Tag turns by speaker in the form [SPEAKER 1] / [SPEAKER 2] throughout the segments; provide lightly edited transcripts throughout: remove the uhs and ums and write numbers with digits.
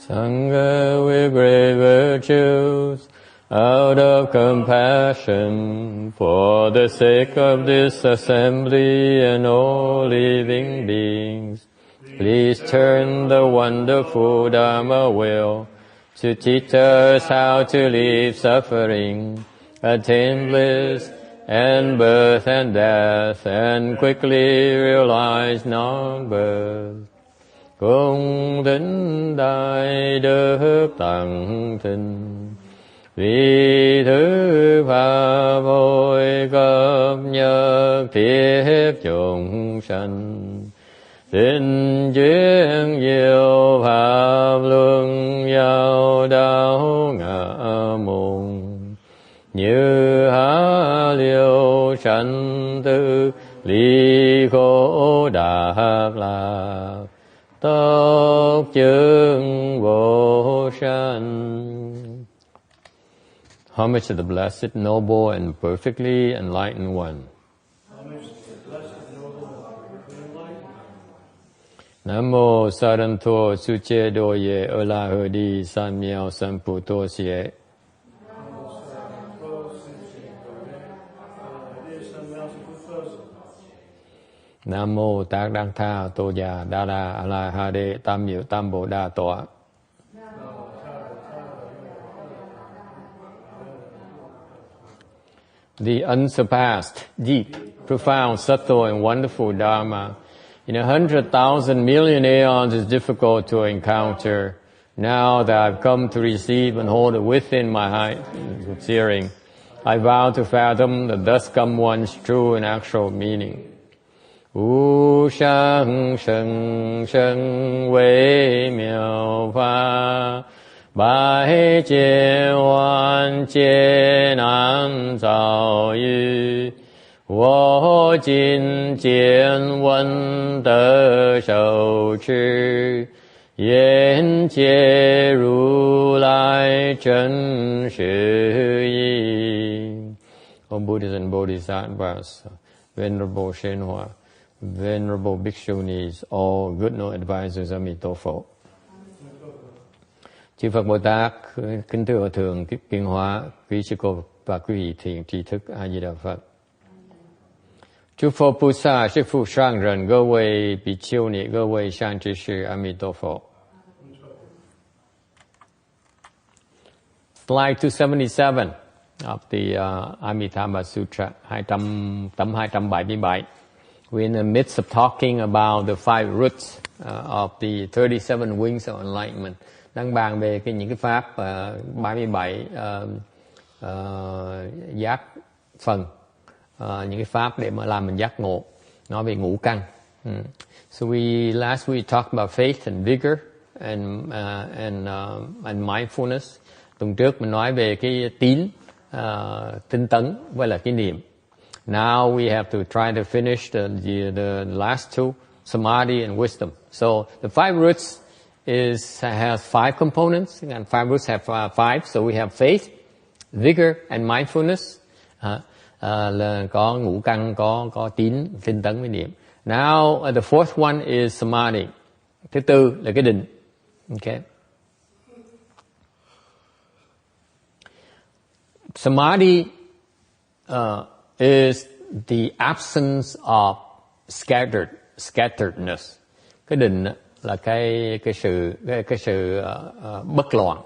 [SPEAKER 1] Sangha with great virtues, out of compassion for the sake of this assembly and all living beings, please turn the wonderful Dharma wheel to teach us how to leave suffering, attain bliss, and birth and death, and quickly realize non-birth. Cung thính đại đức tận tình, vì thứ pháp hội cấp nhất thiết chúng sanh. Xin chuyên diệu pháp luân giao đạo ngã môn, như há liêu sanh tư ly khổ đạt lạc, tốc chứng vô sanh. Homage to the blessed, noble, and perfectly enlightened one. Nam mô Saranto Suche Doye Ola Hodi Samyao Samputo Sie. Nam mô Tác Đăng Tha Tô Già Đa Đa A La Ha Đê Tam Diệu Tam Bồ Đà Tọa. The unsurpassed, deep, profound, subtle, and wonderful Dharma in 100,000 million aeons is difficult to encounter. Now that I've come to receive and hold it within my heart, hearing, I vow to fathom the thus come one's true and actual meaning. Wu shang sheng sheng wei miao fa, bai jie wan jie nan zao yu, wo jin jian wen de shou chi, yan jie ru lai zhen shi yi. O Buddhas and Bodhisattvas, Venerable Shenhua, Venerable Bhikshunis, all good no advisors, Amitabha. Chư Phật Bồ Tát, kính thưa Hòa Thượng, Kiếp Kiên Hóa, quý sư cô và quý vị thiện tri thức A Di Đà Phật. Chư Phật Bồ Tát, sư phụ sang人,各位比丘尼，各位善知识，阿弥陀佛。Slide 277 of the Amitabha Sutra, tấm 277. We're in the midst of talking about the 5 roots of the 37 wings of enlightenment. Đang bàn về những cái pháp 37 giác phần, những cái pháp để mà làm mình giác ngộ, nói về ngũ căn. So last week talked about faith and vigor and mindfulness. Tuần trước mình nói về cái tín, tinh tấn với là cái niệm. Now we have to try to finish the last two, samadhi and wisdom. So the 5 roots has 5 components, and 5 roots have 5. So we have faith, vigor, and mindfulness. Là có ngũ căn, có tín, tinh tấn với niệm. Now the fourth one is samadhi. Thứ tư là cái định. Okay. Samadhi is the absence of scatteredness. Cái định là cái sự bất loạn.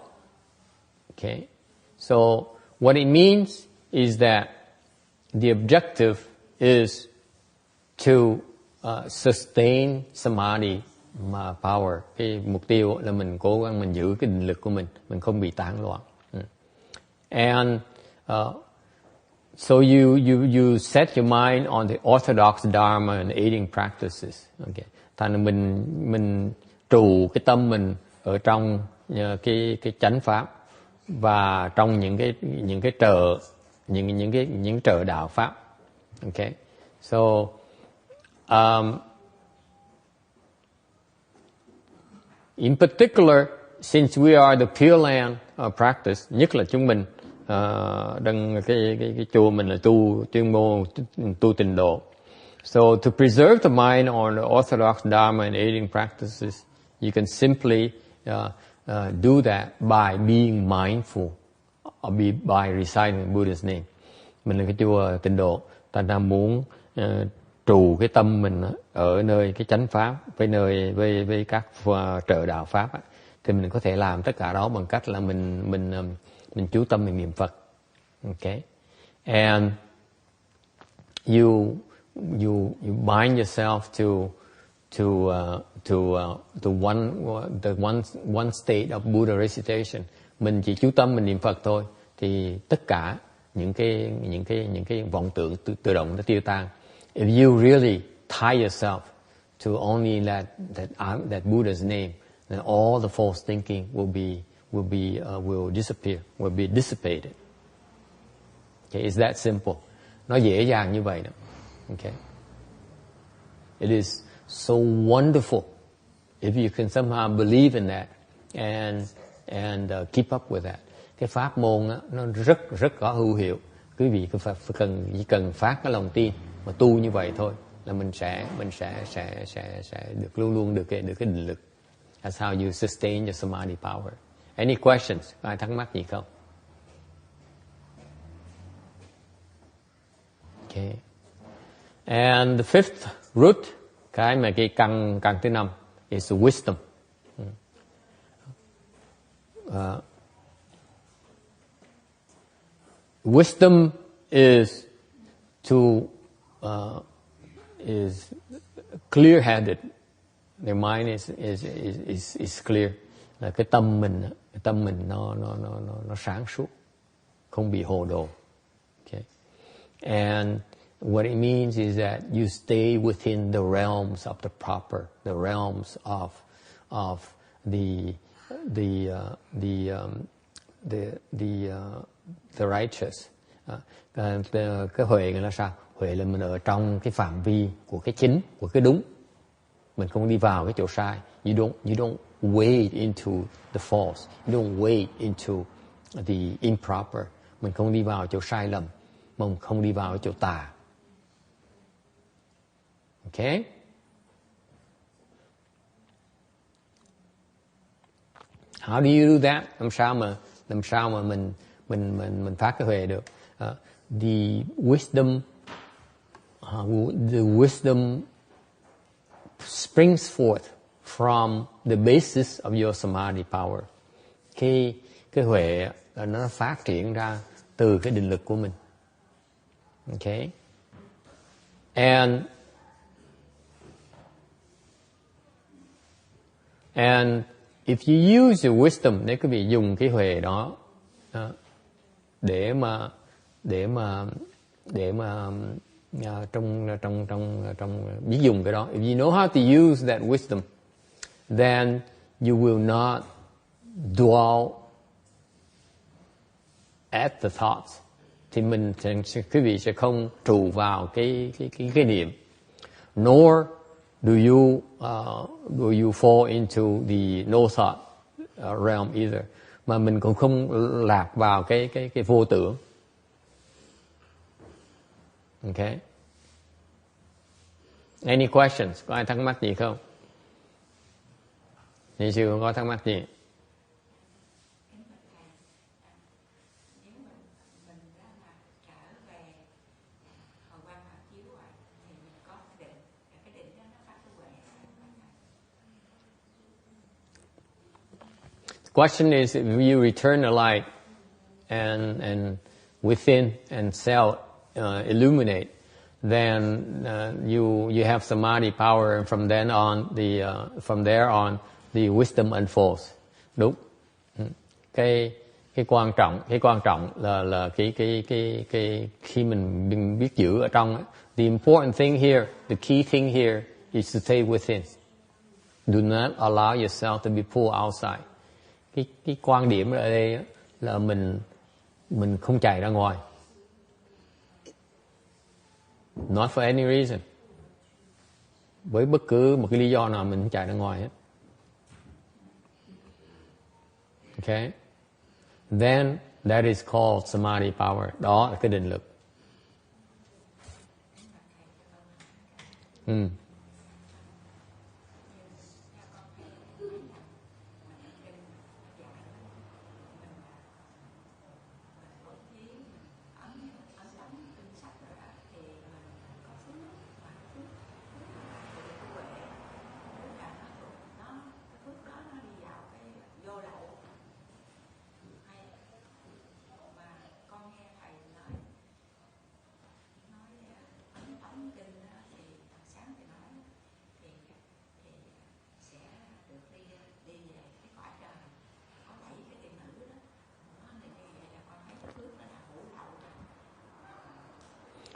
[SPEAKER 1] Okay. So what it means is that the objective is to sustain samadhi power. Cái mục tiêu là mình cố gắng mình giữ cái định lực của mình không bị tán loạn. And so you set your mind on the orthodox dharma and aiding practices. Okay. Thành ra mình trụ cái tâm mình ở trong cái chánh pháp và trong những trợ đạo pháp. Okay. So in particular, since we are the Pureland practice, nhất là chúng mình đừng cái chùa mình là chuyên môn tu tịnh độ. So to preserve the mind on the orthodox dharma and aiding practices, you can simply do that by being mindful or by reciting Buddha's name. Mình là cái chùa Tịnh Độ, ta đang muốn trù cái tâm mình ở nơi cái chánh pháp với các trợ đạo pháp á, thì mình có thể làm tất cả đó bằng cách là mình chú tâm mình niệm Phật. Okay, and you bind yourself to one state of Buddha recitation. Mình chỉ chú tâm mình niệm Phật thôi, thì tất cả những cái vọng tưởng tự động nó tiêu tan. If you really tie yourself to only that Buddha's name, then all the false thinking will disappear, will be dissipated. Okay, it's that simple. Nó dễ dàng như vậy đó. Okay. It is so wonderful if you can somehow believe in that and keep up with that. Cái pháp môn á, nó rất có hữu hiệu. Quý vị chỉ cần phát cái lòng tin mà tu như vậy thôi là mình sẽ được luôn luôn được cái định lực. That's how you sustain your samadhi power. Any questions? Có ai thắc mắc gì không? Okay. And the fifth root, cái căn thứ 5 is wisdom. Wisdom is is clear-headed. Their mind is clear. Là cái tâm mình nó sáng suốt, không bị hồ đồ. Okay. And what it means is that you stay within the realms of the proper, the realms of the righteous. Cái huệ là sao? Huệ là mình ở trong cái phạm vi của cái chính, của cái đúng. Mình không đi vào cái chỗ sai. You don't wade into the false. You don't wade into the improper. Mình không đi vào chỗ sai lầm. Mình không đi vào chỗ tà. Okay? How do you do that? Làm sao mà mình phát cái huệ được? The wisdom springs forth from the basis of your samadhi power. Cái huệ nó phát triển ra từ cái định lực của mình. Okay? And if you use your wisdom, nếu quý vị dùng cái huệ đó để mà trong biết dùng cái đó, if you know how to use that wisdom, then you will not dwell at the thoughts. Thì quý vị sẽ không trụ vào cái niệm. Nor do you fall into the no thought realm either. Mà mình cũng không lạc vào cái vô tưởng. Okay. Any questions? Có ai thắc mắc gì không? Như sư không có thắc mắc gì? Question is, if you return the light and within and self illuminate, then you have samadhi power, and from there on the wisdom unfolds. Đúng. Cái quan trọng là cái khi mình biết giữ ở trong ấy. The important thing here, the key thing here is to stay within. Do not allow yourself to be pulled outside. Cái quan điểm ở đây là mình không chạy ra ngoài. Not for any reason. Với bất cứ một cái lý do nào mình không chạy ra ngoài hết. Okay? Then that is called samadhi power. Đó là cái định lực.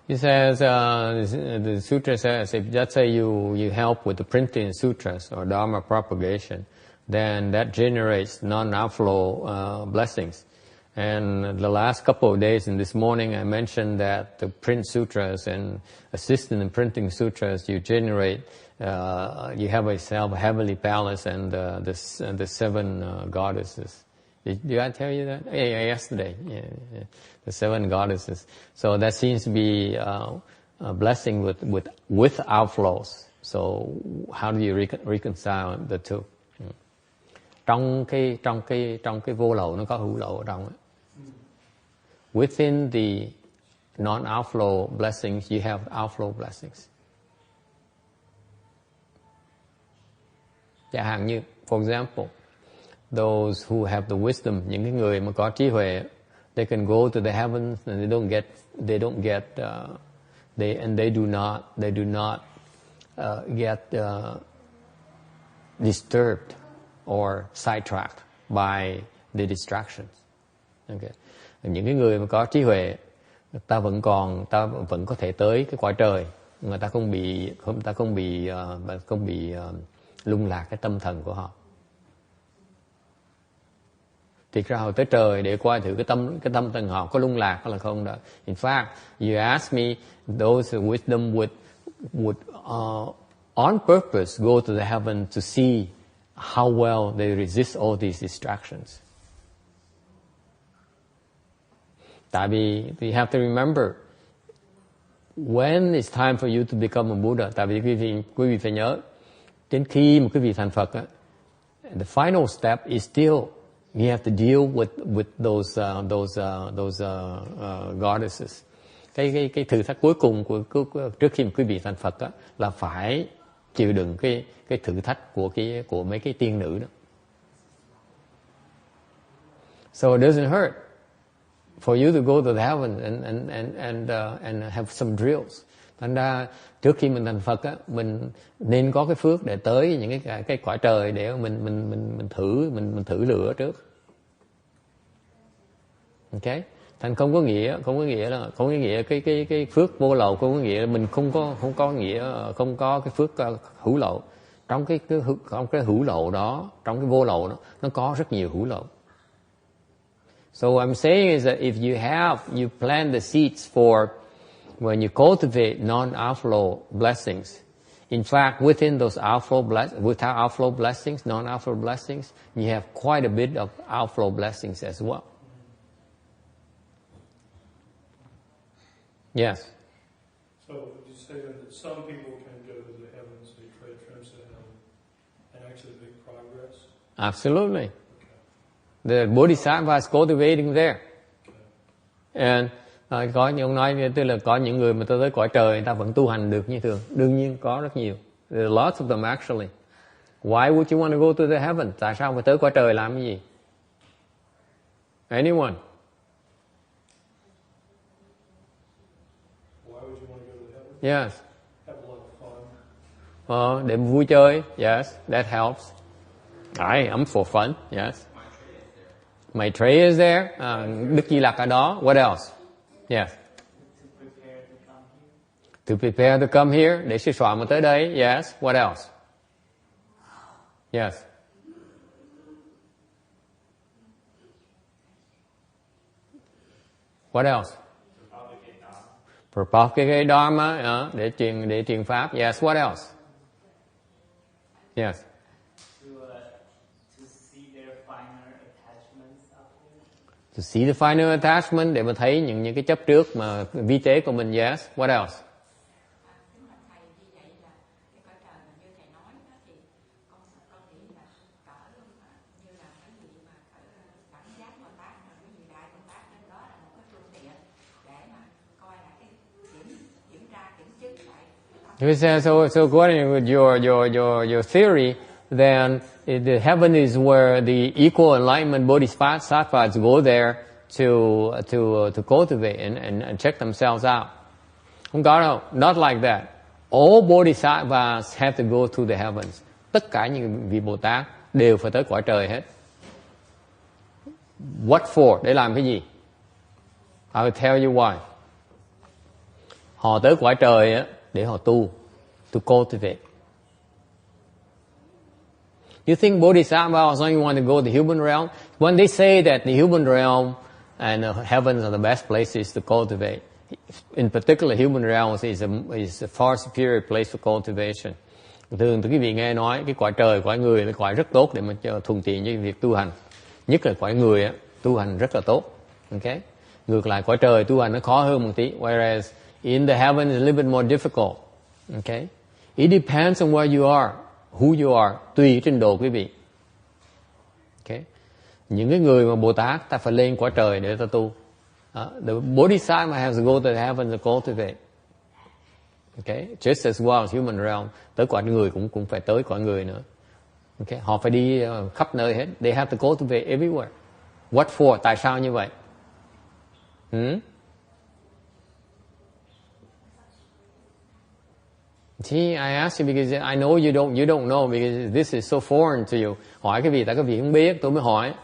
[SPEAKER 1] He says, the sutra says, if let's say you help with the printing sutras or Dharma propagation, then that generates non-outflow blessings. And the last couple of days and this morning I mentioned that the print sutras and assisting in printing sutras, you generate, you have a heavenly palace and the 7 goddesses. Did I tell you that? Yeah, yesterday. Yeah. The 7 goddesses. So that seems to be a blessing with outflows. So how do you reconcile the two? Trong cái vô lậu nó có hữu lậu ở trong ấy. Within the non-outflow blessings, you have outflow blessings. Chẳng hạn như, for example, those who have the wisdom, những cái người mà có trí huệ, they can go to the heavens and they do not get disturbed or sidetracked by the distractions. Okay. Những cái người mà có trí huệ, ta vẫn có thể tới cái cõi trời, mà ta không bị lung lạc cái tâm thần của họ. Thì ra hồi tới trời để coi thử cái tâm thần họ có lung lạc hay là không đó. In fact, you ask me, those wisdom would on purpose go to the heaven to see how well they resist all these distractions. Tại vì we have to remember, when it's time for you to become a Buddha, tại vì quý vị phải nhớ, đến khi mà quý vị thành Phật, the final step is still you have to deal with those goddesses. Cái thử thách cuối cùng trước khi mà quý vị thành Phật là phải chịu đựng cái thử thách của mấy cái tiên nữ đó. So it doesn't hurt for you to go to the heaven and have some drills. Thành ra trước khi mình thành Phật mình nên có cái phước để tới những cái cõi trời để mình thử lửa trước. Okay? Thành không có nghĩa cái phước vô lậu, không có nghĩa là mình không có cái phước hữu lậu. Trong cái hữu lậu đó, trong cái vô lậu đó, nó có rất nhiều hữu lậu. So what I'm saying is that if you plant the seeds for when you cultivate non-outflow blessings. In fact, within those without outflow blessings, non-outflow blessings, you have quite a bit of outflow blessings as well. Yes.
[SPEAKER 2] So would you say that some people can go to the heavens, they try to transcend heaven, and actually make progress?
[SPEAKER 1] Absolutely. Okay. The Bodhisattvas cultivating there. Okay. And có những ông nói tức là có những người mà tới cõi trời người ta vẫn tu hành được như thường. Đương nhiên có rất nhiều. There are lots of them actually. Why would you want to go to the heaven? Tại sao phải tới cõi trời làm cái gì? Anyone?
[SPEAKER 2] Why would you want to go to heaven?
[SPEAKER 1] Yes.
[SPEAKER 2] Have a lot of fun.
[SPEAKER 1] Để vui chơi. Yes, that helps. I'm for fun. Yes. Maitreya is there. Đức Di Lặc ở đó. What else? Yes. To prepare to come here. Để sửa soạn mà tới đây. Yes. What else? Yes. What else? Propagate Dharma. Để truyền pháp. Yes. What else? Yes. To see the final attachment, để mà thấy những cái chấp trước mà vi tế của mình. Yes. What else? So according with your theory, then the heaven is where the equal enlightenment bodhisattvas go there to cultivate and check themselves out. Không có đâu. Not like that. All bodhisattvas have to go to the heavens. Tất cả những vị Bồ Tát đều phải tới cõi trời hết. What for? Để làm cái gì? I will tell you why. Họ tới cõi trời á để họ tu, to cultivate. You think Bodhisattvas only want to go to the human realm? When they say that the human realm and the heavens are the best places to cultivate, in particular human realms is a far superior place for cultivation. Thường quý vị nghe nói cái cõi trời, cõi người là cõi rất tốt để mà thuận tiện với việc tu hành. Nhất là cõi người á, tu hành rất là tốt. Okay? Ngược lại cõi trời tu hành nó khó hơn một tí. Whereas in the heaven is a little bit more difficult. Okay? It depends on where you are, who you are, tùy trình độ quý vị. Okay? Những cái người mà Bồ Tát ta phải lên cõi trời để ta tu. The Bodhisattva has to go to the heavens to cultivate. Okay? Just as well as human realm. Tới cõi người cũng phải tới cõi người nữa. Okay? Họ phải đi khắp nơi hết. They have to cultivate everywhere. What for? Tại sao như vậy? See, I asked you because I know you don't know because this is so foreign to you. Hỏi cái gì tại cái vị không biết, tôi mới hỏi.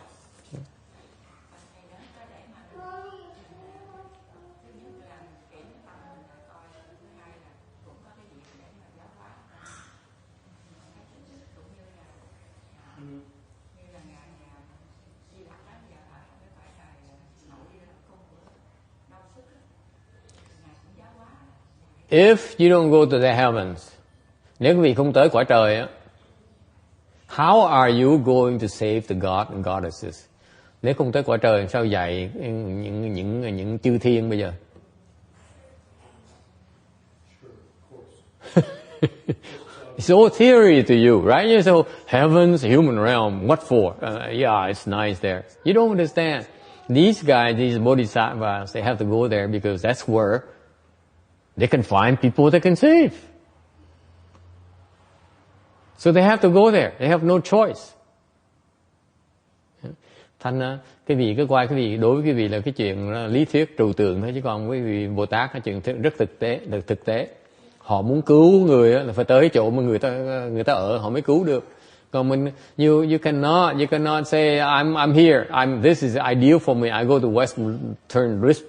[SPEAKER 1] If you don't go to the heavens, nếu quý vị không tới cõi trời á, how are you going to save the God and goddesses? Nếu không tới cõi trời, sao dạy những chư thiên bây giờ? It's all theory to you, right? So heavens, human realm, what for? Yeah, it's nice there. You don't understand. These guys, these bodhisattvas, they have to go there because that's where they can find people they can save. So they have to go there. They have no choice. Thành cái vị cái quay cái vị đối với cái vị là cái chuyện lý thuyết trừu tượng thôi, chứ còn với vị Bồ Tát là chuyện rất thực tế. Họ muốn cứu người là phải tới chỗ mà người ta ở họ mới cứu được. Còn mình you cannot say I'm here. This is ideal for me. I go to Western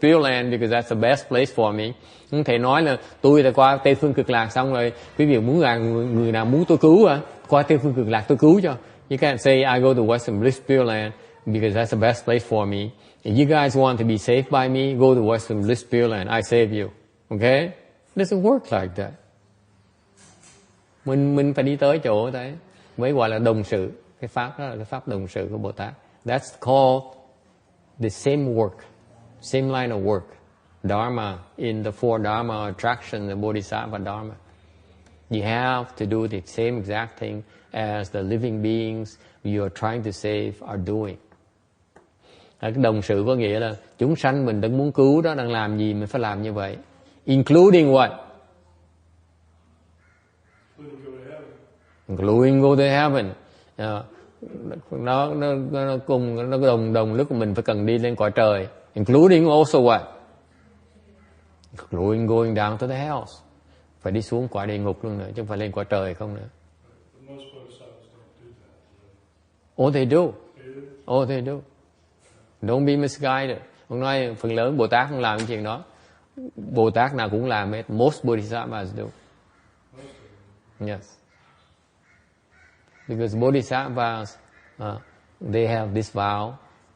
[SPEAKER 1] Pureland because that's the best place for me. Không thể nói là tôi đã qua Tây phương cực lạc xong rồi quý vị muốn là người nào muốn tôi cứu qua Tây phương cực lạc tôi cứu cho. You can't say I go to Western Pureland because that's the best place for me. If you guys want to be saved by me, go to Western Pureland. I save you. Okay? It doesn't work like that. Mình phải đi tới chỗ đấy mới gọi là đồng sự. Cái pháp đó là cái pháp đồng sự của Bồ Tát. That's called the same work, same line of work. Dharma in the four Dharma attraction, the Bodhisattva Dharma. You have to do the same exact thing as the living beings you are trying to save are doing. Cái đồng sự có nghĩa là chúng sanh mình đang muốn cứu đó, đang làm gì mình phải làm như vậy. Including what? Including go to heaven. Nó cùng nó đồng lúc mình phải cần đi lên cõi trời. Including also what? Including going down to the hells. Phải đi xuống cõi địa ngục luôn nữa, chứ không phải lên cõi trời không nữa. Oh, they do. Oh, they do. Don't be misguided. Ông nói phần lớn Bồ Tát không làm cái chuyện đó. Bồ Tát nào cũng làm hết. Most Bodhisattvas do. Yes. Because Bodhisattvas, they have this vow.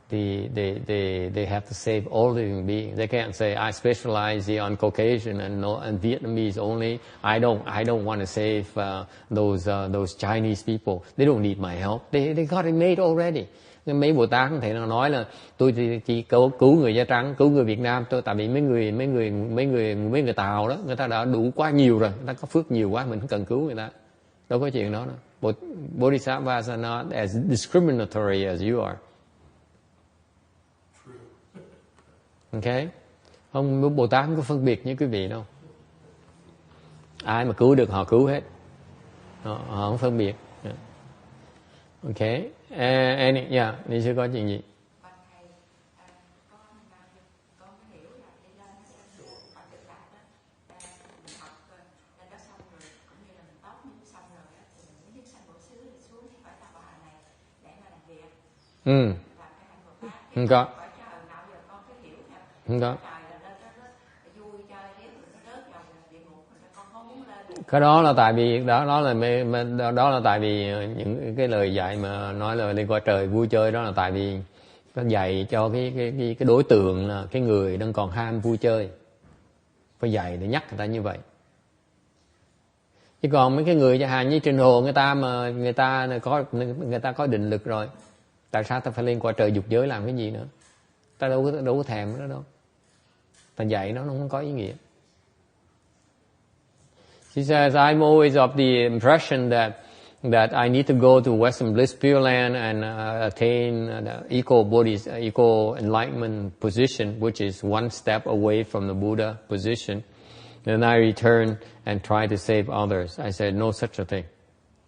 [SPEAKER 1] They have to save all living beings. They can't say I specialize on Caucasian and Vietnamese only. I don't want to save those Chinese people. They don't need my help. They got it made already. Mấy Bồ Tát không thể nào nói là tôi chỉ cứu người da trắng, cứu người Việt Nam tôi, tại vì mấy người Tàu đó, người ta đã đủ quá nhiều rồi, người ta có phước nhiều quá, mình không cần cứu người ta. Đâu có chuyện đó đâu. Bodhisattvas are not as discriminatory as you are. Okay? Không, Bồ Tát không có phân biệt như quý vị đâu. Ai mà cứu được họ cứu hết. Họ không phân biệt. Okay? Đi sẽ có chuyện gì? Không có. Không có. Cái đó là tại vì đó là tại vì những cái lời dạy mà nói là lên cõi trời vui chơi, đó là tại vì nó dạy cho cái đối tượng là cái người đang còn ham vui chơi, phải dạy để nhắc người ta như vậy. Chứ còn mấy cái người chẳng hạn như trên hồ người ta có định lực rồi, tại sao ta phải lên cõi trời dục giới làm cái gì nữa? Ta đâu có thèm cái đó đâu. Ta dạy nó không có ý nghĩa. She says, I'm always of the impression that I need to go to Western Bliss Pureland and attain the eco enlightenment position, which is one step away from the Buddha position. Then I return and try to save others. I said, no such a thing.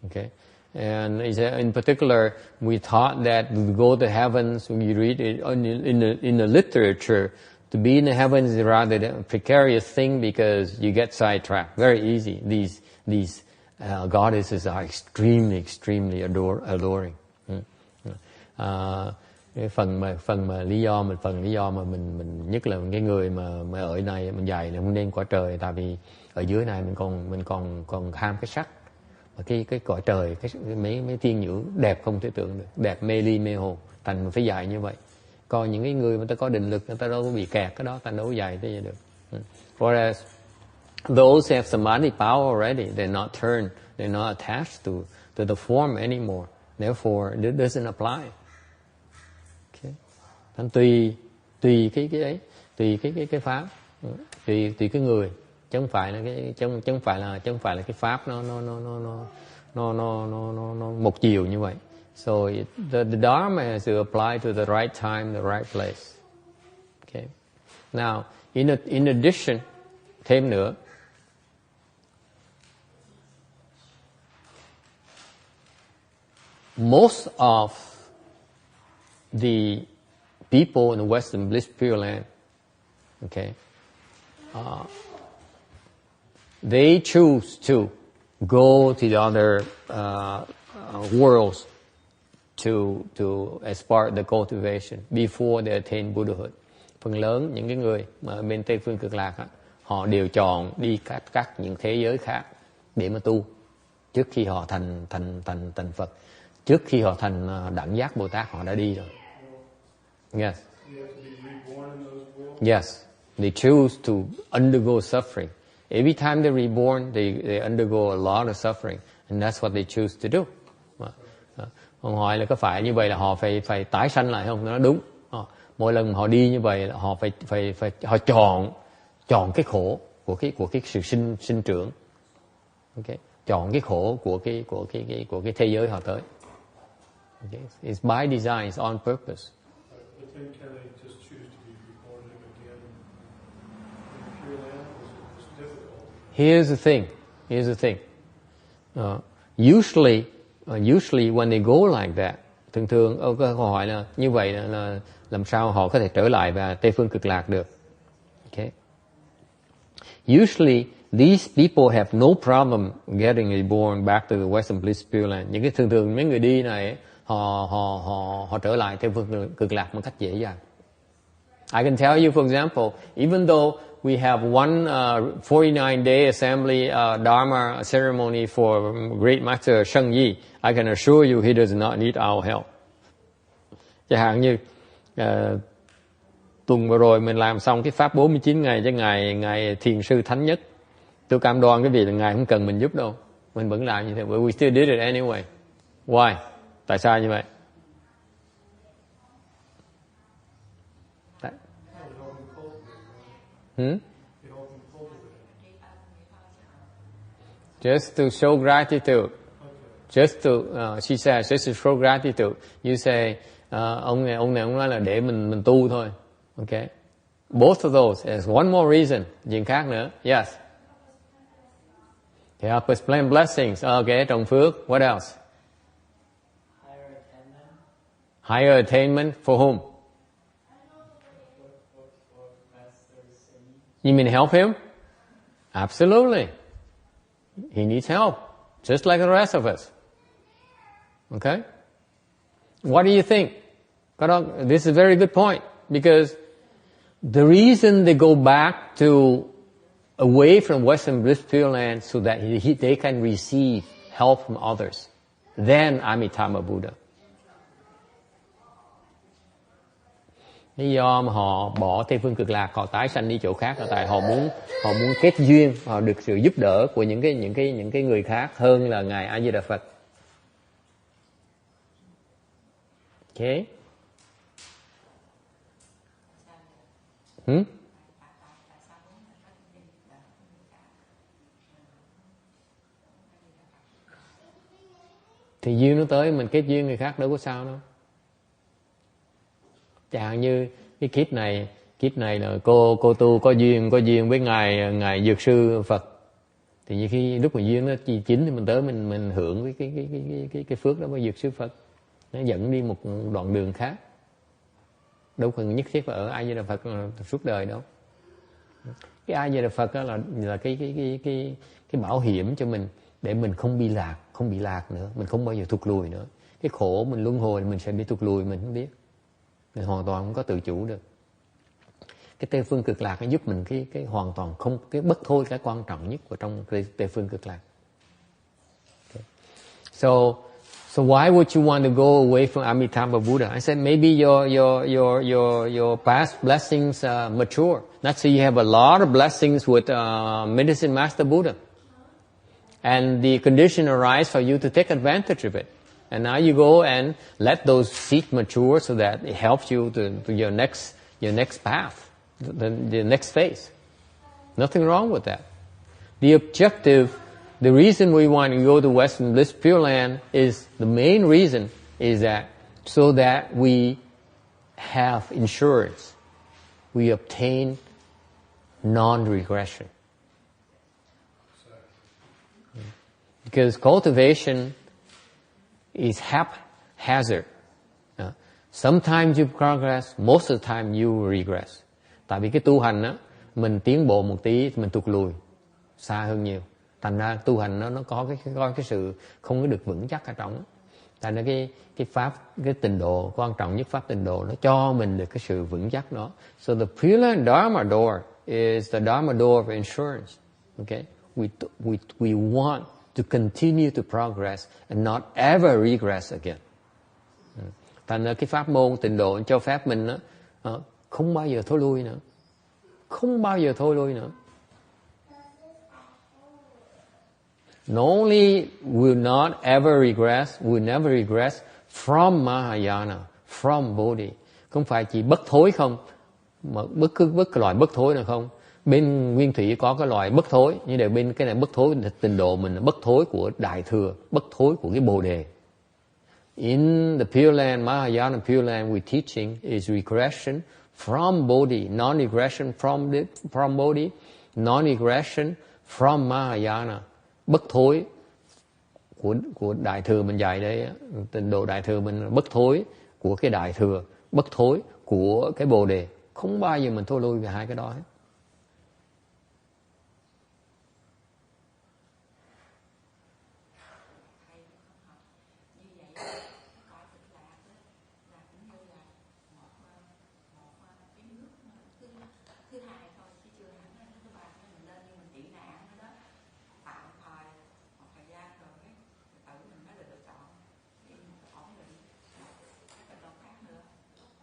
[SPEAKER 1] Okay. And he said, in particular, we thought that to go to heavens, when you read it in the literature, to be in the heavens is rather a precarious thing because you get sidetracked very easy. These goddesses are extremely alluring. Cái phần lý do mà mình nhất là cái người mà ở này mình dạy là không nên cõi trời, tại vì ở dưới này mình còn ham cái sắc. Và cái cõi trời, mấy tiên nữ đẹp không thể tưởng được, đẹp mê ly mê hồn, thành mình phải dạy như vậy. Còn những cái người mà ta có định lực, người ta đâu có bị kẹt cái đó, ta đâu có dạy thế gì được. Whereas those have samadhi power already, they're not turned, they're not attached to the form anymore. Therefore, it doesn't apply. Okay. Thành tùy cái ấy, tùy cái pháp, tùy cái người, chứ không phải là cái pháp nó một chiều như vậy. So the Dharma has to apply to the right time, the right place. Okay. Now, in addition, thêm nữa, most of the people in the Western Bliss Pureland, okay, they choose to go to the other worlds to as part of the cultivation before they attain Buddhahood. Phần lớn những cái người mà bên Tây phương Cực Lạc họ đều chọn đi các những thế giới khác để mà tu trước khi họ thành Phật, trước khi họ thành đẳng giác Bồ Tát họ đã đi rồi. Yes. Yes. They choose to undergo suffering. Every time they're reborn, they undergo a lot of suffering, and that's what they choose to do. Ông hỏi là có phải như vậy là họ phải tái sanh lại không? Nó đúng. Mỗi lần họ đi như vậy là họ họ chọn cái khổ của cái sự sinh trưởng. Okay. Chọn cái khổ của cái thế giới họ tới. Okay. It's by design, it's on purpose. Here's the thing. Usually when they go like that, thường ông có câu hỏi là như vậy là làm sao họ có thể trở lại và Tây phương Cực Lạc được? Okay. Usually these people have no problem getting reborn back to the Western Bliss Pureland. Những cái thường mấy người đi này họ trở lại Tây phương Cực Lạc một cách dễ dàng. I can tell you, for example, even though we have one 49-day assembly Dharma ceremony for Great Master Sheng Yi, I can assure you he does not need our help. Chẳng hạn như tuần vừa rồi mình làm xong cái pháp 49 ngày cho ngài thiền sư thánh nhất. Tôi cam đoan cái việc là ngài không cần mình giúp đâu, mình vẫn làm như thế. But we still did it anyway. Why? Tại sao như vậy? Just to show gratitude. Just to, she says, just to show gratitude. You say, ông này nói là để mình tu thôi. Okay. Both of those. There's one more reason. Chuyện khác nữa. Yes. To help us plan blessings. Okay, trồng phước. What else? Higher attainment for whom? You mean help him? Absolutely. He needs help, just like the rest of us. Okay? What do you think? This is a very good point, because the reason they go back to away from Western Bliss Pureland so that they can receive help from others. Then Amitabha Buddha. Lý do mà họ bỏ Tây phương cực lạc, họ tái sanh đi chỗ khác là tại họ muốn kết duyên, họ được sự giúp đỡ của những cái người khác hơn là ngài A Di Đà Phật. Okay. Thì duyên nó tới mình kết duyên người khác đâu có sao đâu. Chẳng như cái kiếp này là cô tu có duyên với ngài dược sư Phật, thì như khi lúc mà duyên nó chín thì mình tới mình hưởng cái phước đó với dược sư Phật, nó dẫn đi một đoạn đường khác, đâu cần nhất thiết phải ở A Di Đà Phật suốt đời đâu. Cái A Di Đà Phật đó là cái bảo hiểm cho mình để mình không bị lạc nữa, mình không bao giờ thụt lùi nữa. Cái khổ mình luân hồi mình sẽ bị thụt lùi mình không biết, mình hoàn toàn không có tự chủ được. Cái Tây phương cực lạc nó giúp mình cái hoàn toàn không, cái bất thôi, cái quan trọng nhất của trong Tây phương cực lạc. Okay. So why would you want to go away from Amitabha Buddha? I said maybe your past blessings mature. Not so you have a lot of blessings with Medicine Master Buddha, and the condition arise for you to take advantage of it. And now you go and let those seeds mature so that it helps you to your next path, the next phase. Nothing wrong with that. The objective, the reason we want to go to Western Bliss Pureland is, the main reason is that so that we have insurance. We obtain non-regression. Because cultivation is haphazard. Sometimes you progress, most of the time you regress. Tại vì cái tu hành á, mình tiến bộ một tí mình tụt lùi xa hơn nhiều. Thành ra tu hành nó có cái sự không có được vững chắc ở trong. Thành ra cái pháp, cái tịnh độ, quan trọng nhất pháp tịnh độ, nó cho mình được cái sự vững chắc đó. So the Pureland Dharma door is the Dharma door of insurance. Okay? We want to continue to progress and not ever regress again. Thành ra cái pháp môn tịnh độ cho phép mình không bao giờ thối lui nữa. Không bao giờ thối lui nữa. Not only will not ever regress, will never regress from Mahayana, from Bodhi. Không phải chỉ bất thối không, mà bất cái loại bất thối nào không. Bên nguyên thủy có cái loại bất thối, nhưng để bên cái này bất thối tịnh độ mình là bất thối của Đại Thừa, bất thối của cái Bồ Đề. In the Pureland, Mahayana Pureland, we're teaching is regression from Bodhi, non-regression from Bodhi, non-regression from Mahayana. Bất thối của Đại Thừa mình dạy đây, tịnh độ Đại Thừa mình là bất thối của cái Đại Thừa, bất thối của cái Bồ Đề. Không bao giờ mình thối lui về hai cái đó hết.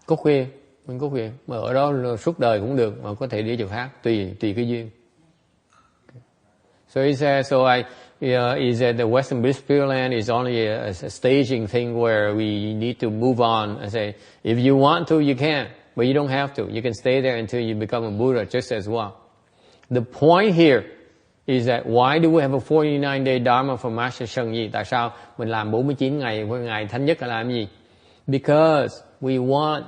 [SPEAKER 1] Có khuyên, mình có khuyên, mà ở đó suốt đời cũng được, mà có thể đi chỗ khác, tùy cái duyên. So he says, is that the Western Bliss Pureland is only a staging thing where we need to move on and say, if you want to, you can, but you don't have to. You can stay there until you become a Buddha just as well. The point here is that why do we have a 49-day Dharma for Master Sheng Yi? Tại sao mình làm 49 ngày với Ngài Thánh Nhất là làm gì? Because we want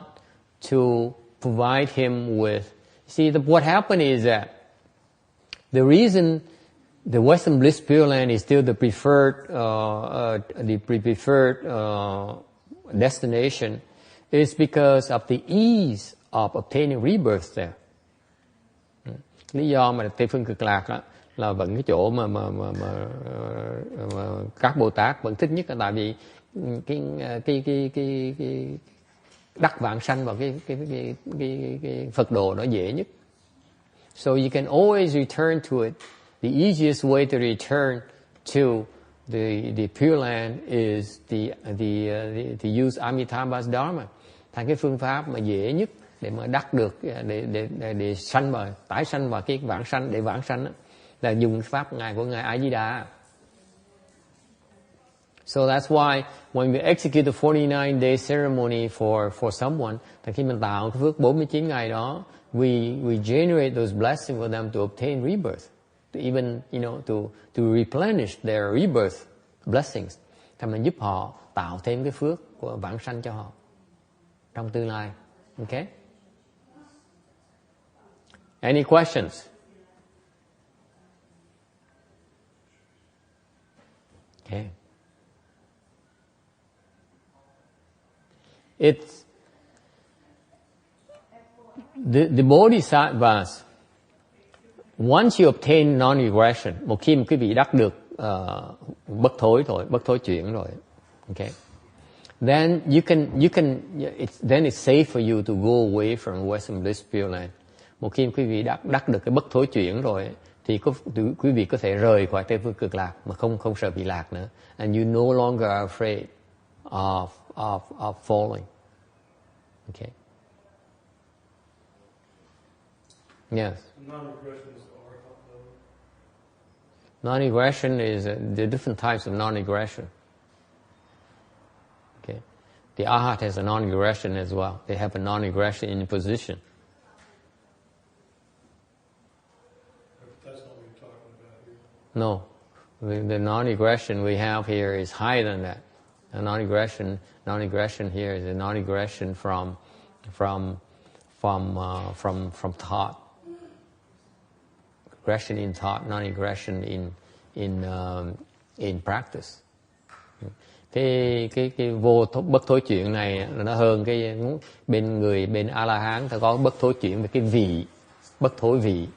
[SPEAKER 1] to provide him with. See, what happened is that the reason the Western Bliss Pureland is still the preferred destination is because of the ease of obtaining rebirth there. Lý do mà Tây phương cực lạc đó là vẫn cái chỗ mà các Bồ Tát vẫn thích nhất, là tại vì cái đắc vãng sanh vào cái Phật đồ nó dễ nhất. So you can always return to it. The easiest way to return to the Pureland is to use Amitabha's Dharma. Thành cái phương pháp mà dễ nhất để mà đắc được, để sanh vào, tái sanh vào cái vãng sanh, để vãng sanh đó, là dùng pháp ngài của ngài A Di Đà. So that's why when we execute the 49-day ceremony for someone, thì khi mình tạo cái phước 49 ngày đó, we generate those blessings for them to obtain rebirth, to even, to replenish their rebirth blessings. Thì mình giúp họ tạo thêm cái phước của vãng sanh cho họ trong tương lai. Okay? Any questions? Okay. It's the bodhisattvas. Once you obtain non-regression, một khi quý vị đắc được bất thối rồi, bất thối chuyển rồi, okay, then it's safe for you to go away from Western Bliss Pureland. Một khi quý vị đắc được cái bất thối chuyển rồi, thì quý vị có thể rời khỏi Tây phương cực lạc mà không sợ bị lạc nữa. And you no longer are afraid of falling. Okay. Yes.
[SPEAKER 2] Non-regression is the arhat level.
[SPEAKER 1] Non-regression is the different types of non-regression. Okay. The arhat has a non-regression as well. They have a non-regression in position.
[SPEAKER 2] That's not what you're talking about here.
[SPEAKER 1] No. The non-regression we have here is higher than that. The non-regression here is a non-regression from thought. Regression in thought, non-regression in practice. Cái bất thối chuyển này nó hơn cái bên A-la-hán ta có bất thối chuyển về cái vị, bất thối vị.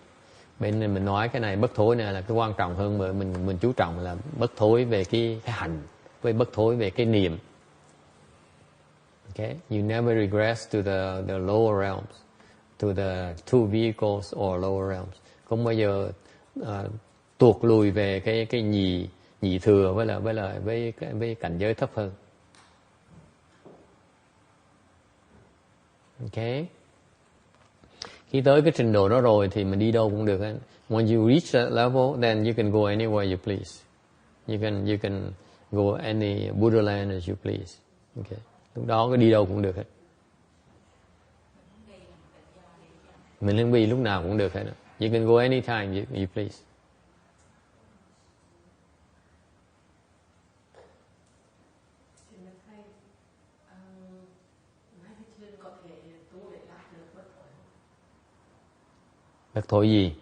[SPEAKER 1] Bên mình nói cái này bất thối này là cái quan trọng hơn, mà mình chú trọng là bất thối về cái hành, với bất thối về cái niệm. Okay, you never regress to the lower realms, to the two vehicles or lower realms. Không bao giờ tuột lùi về cái nhị thừa với cảnh giới thấp hơn. Okay. Khi tới cái trình độ đó rồi thì mình đi đâu cũng được. When you reach that level, then you can go anywhere you please. You can go any Buddha as you please. Okay. Lúc đó có đi đâu cũng được hết. Mình lên bi lúc nào cũng được hết. You can go anytime you please. Bất thối gì?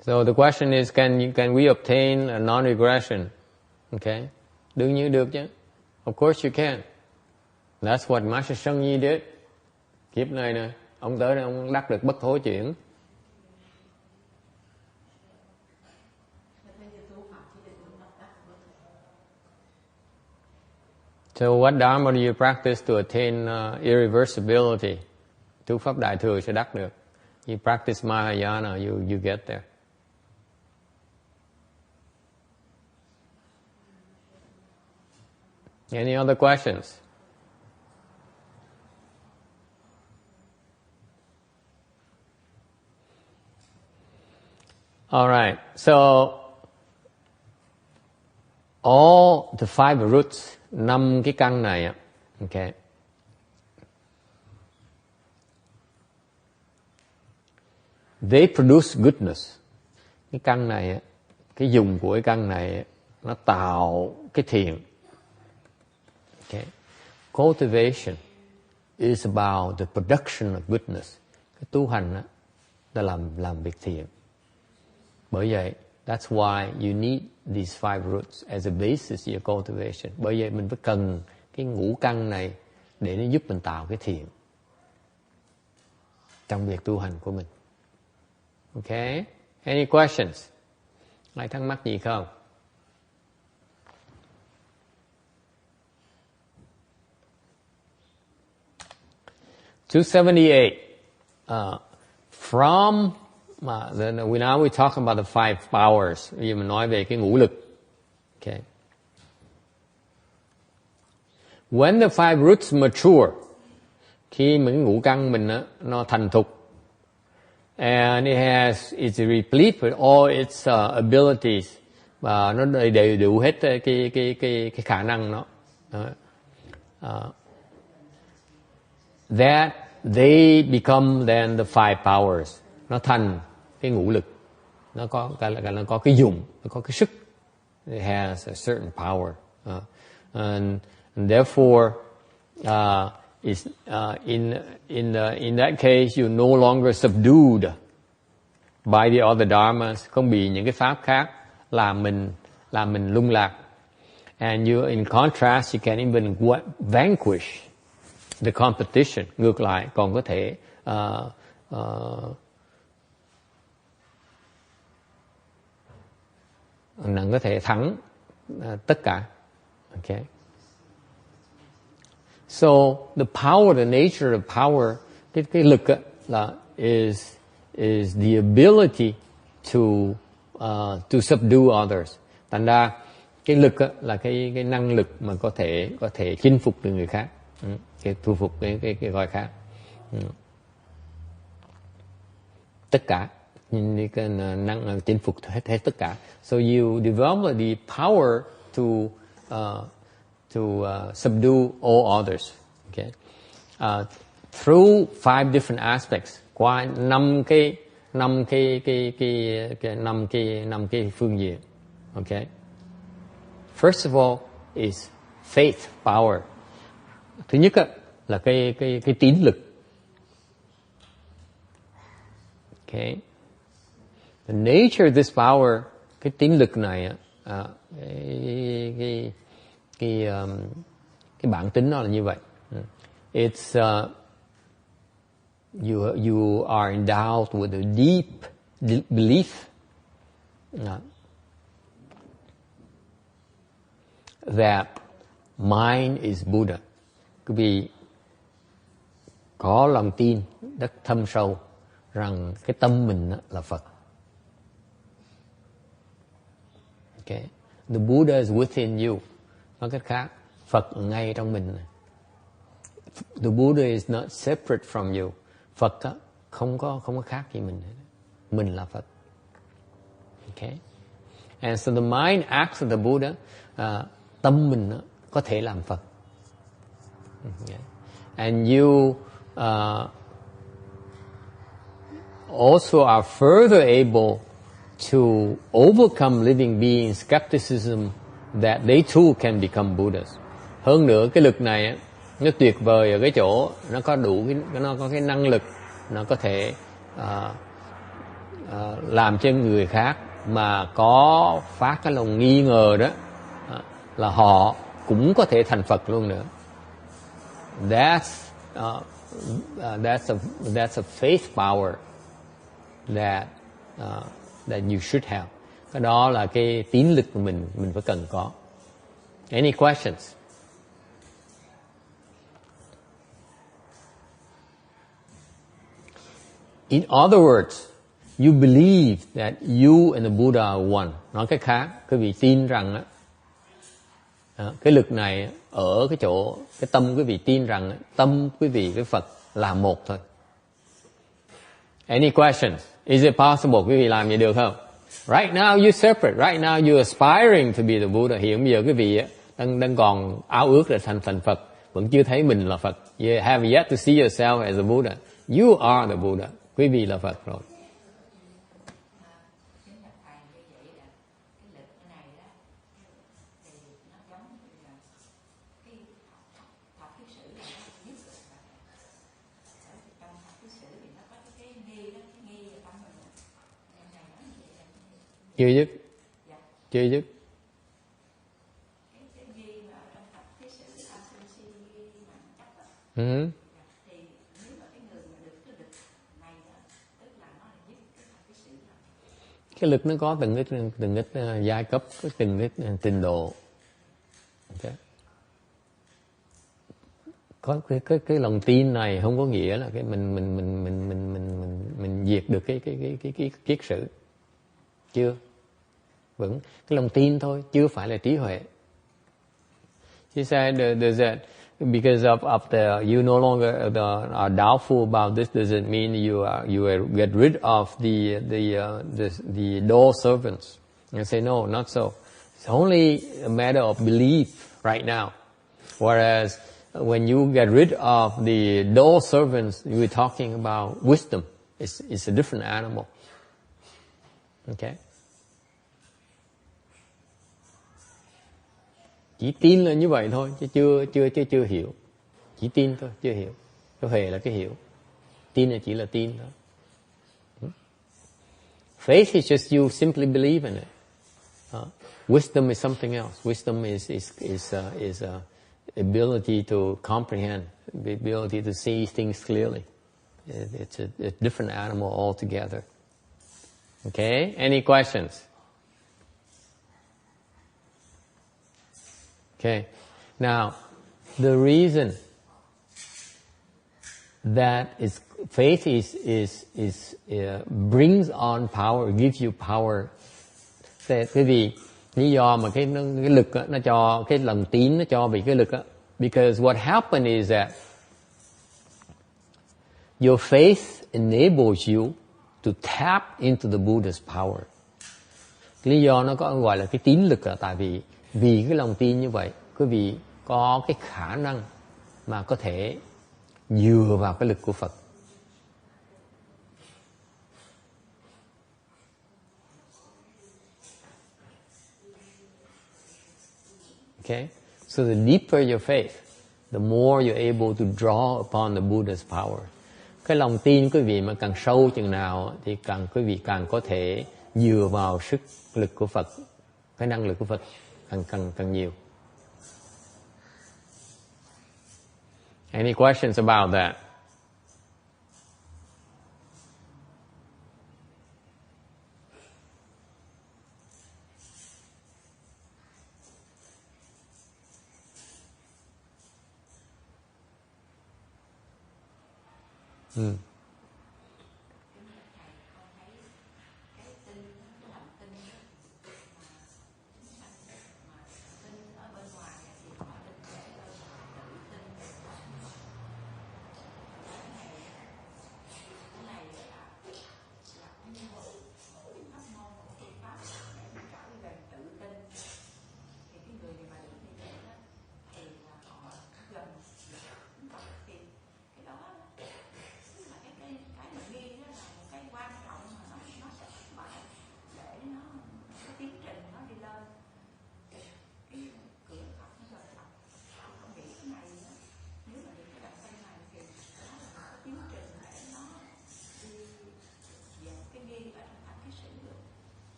[SPEAKER 1] So the question is, can we obtain a non-regression? Okay, đương nhiên được chứ. Of course you can. That's what Master Sân Nhi did. Kiếp này nè, ông tới đây ông đắc được bất thối chuyển. So what Dharma do you practice to attain irreversibility? Tu pháp đại thừa sẽ đắc được. You practice Mahayana, you get there. Any other questions? All right. So all the five roots, 5 cái căn này, okay. They produce goodness. Cái căn này, cái dùng của cái căn này, nó tạo cái thiện. Okay. Cultivation is about the production of goodness. Cái tu hành là làm việc thiện. Bởi vậy, that's why you need these five roots as a basis of your cultivation. Bởi vậy mình phải cần cái ngũ căn này để nó giúp mình tạo cái thiện trong việc tu hành của mình. Okay? Any questions? Ai thắc mắc gì không? (278) from now we talk about the five powers. Bây giờ mình nói về cái ngũ lực. Okay. When the five roots mature, khi mà cái ngũ căn mình nó thành thục, and it's replete with all its abilities, và nó đầy đủ hết cái khả năng nó, that they become then the five powers. Nó thành cái ngũ lực, nó có cái dùng, nó có cái sức. It has a certain power, and therefore in that case you no longer subdued by the other dharmas, không bị những cái pháp khác làm mình lung lạc. And you, in contrast, you can even vanquish the competition. Ngược lại, còn có thể có thể thắng tất cả. Okay. So the power, the nature of power, cái lực là is the ability to subdue others. Thành ra cái lực là cái năng lực mà có thể chinh phục được người khác, cái thu phục cái gọi khác. Tất cả những cái năng chinh phục hết tất cả. So you develop the power to subdue all others. Okay. Through five different aspects, qua năm cái phương diện. Okay. First of all is faith power. Thứ nhất là cái tín lực. Okay. The nature of this power, cái tín lực này, cái bản tính nó là như vậy. It's you are endowed with a deep belief that mind is Buddha. Quý vị có lòng tin rất thâm sâu rằng cái tâm mình là Phật. Okay. The Buddha is within you. Nói cách khác, Phật ở ngay trong mình. The Buddha is not separate from you. Phật không có khác gì mình. Mình là Phật. Okay. And so the mind acts as the Buddha. Tâm mình có thể làm Phật. Okay. And you also are further able to overcome living beings' skepticism that they too can become Buddhas. Hơn nữa, cái lực này nó tuyệt vời ở cái chỗ nó có đủ nó có cái năng lực, nó có thể làm cho người khác mà có phát cái lòng nghi ngờ đó là họ cũng có thể thành Phật luôn nữa. That's a faith power that you should have. Cái đó là cái tín lực của mình phải cần có. Any questions? In other words, you believe that you and the Buddha are one. Nói cách khác, quý vị tin rằng cái lực này ở cái chỗ, cái tâm quý vị tin rằng tâm quý vị với Phật là một thôi. Any questions? Is it possible? Quý vị làm vậy được không? Right now you separate. Right now you aspiring to be the Buddha. Hiện bây giờ quý vị đang còn ao ước để thành Phật, vẫn chưa thấy mình là Phật. You have yet to see yourself as a Buddha. You are the Buddha. Quý vị là Phật rồi. Chưa dứt. Cái lực nó có từng ít giai cấp, từng ít trình độ. Okay. có cái lòng tin này không có nghĩa là cái mình diệt được cái kiết sử. Chưa. Vẫn cái lòng tin thôi, chưa phải là trí huệ. She said that because of the you no longer are doubtful about this, does it mean you get rid of the door servants? I say no, not so. It's only a matter of belief right now. Whereas when you get rid of the door servants, you were talking about wisdom. It's a different animal. Okay. Chỉ tin là như vậy thôi, chứ chưa hiểu. Chỉ tin thôi, chưa hiểu. Cái huệ là cái hiểu. Tin là chỉ là tin thôi. Faith is just you simply believe in it. Wisdom is something else. Wisdom is ability to comprehend, the ability to see things clearly. It's a different animal altogether. Okay, any questions? Okay, now the reason that faith brings on power, gives you power. Cái vì lý do mà cái lực đó, nó cho cái lòng tín, nó cho bị cái lực đó. Because what happened is that your faith enables you to tap into the Buddha's power. Lý do nó có gọi là cái tín lực là tại vì cái lòng tin như vậy, quý vị có cái khả năng mà có thể dựa vào cái lực của Phật. Okay? So the deeper your faith, the more you're able to draw upon the Buddha's power. Cái lòng tin quý vị mà càng sâu chừng nào thì quý vị càng có thể dựa vào sức lực của Phật, cái năng lực của Phật càng nhiều. Any questions about that?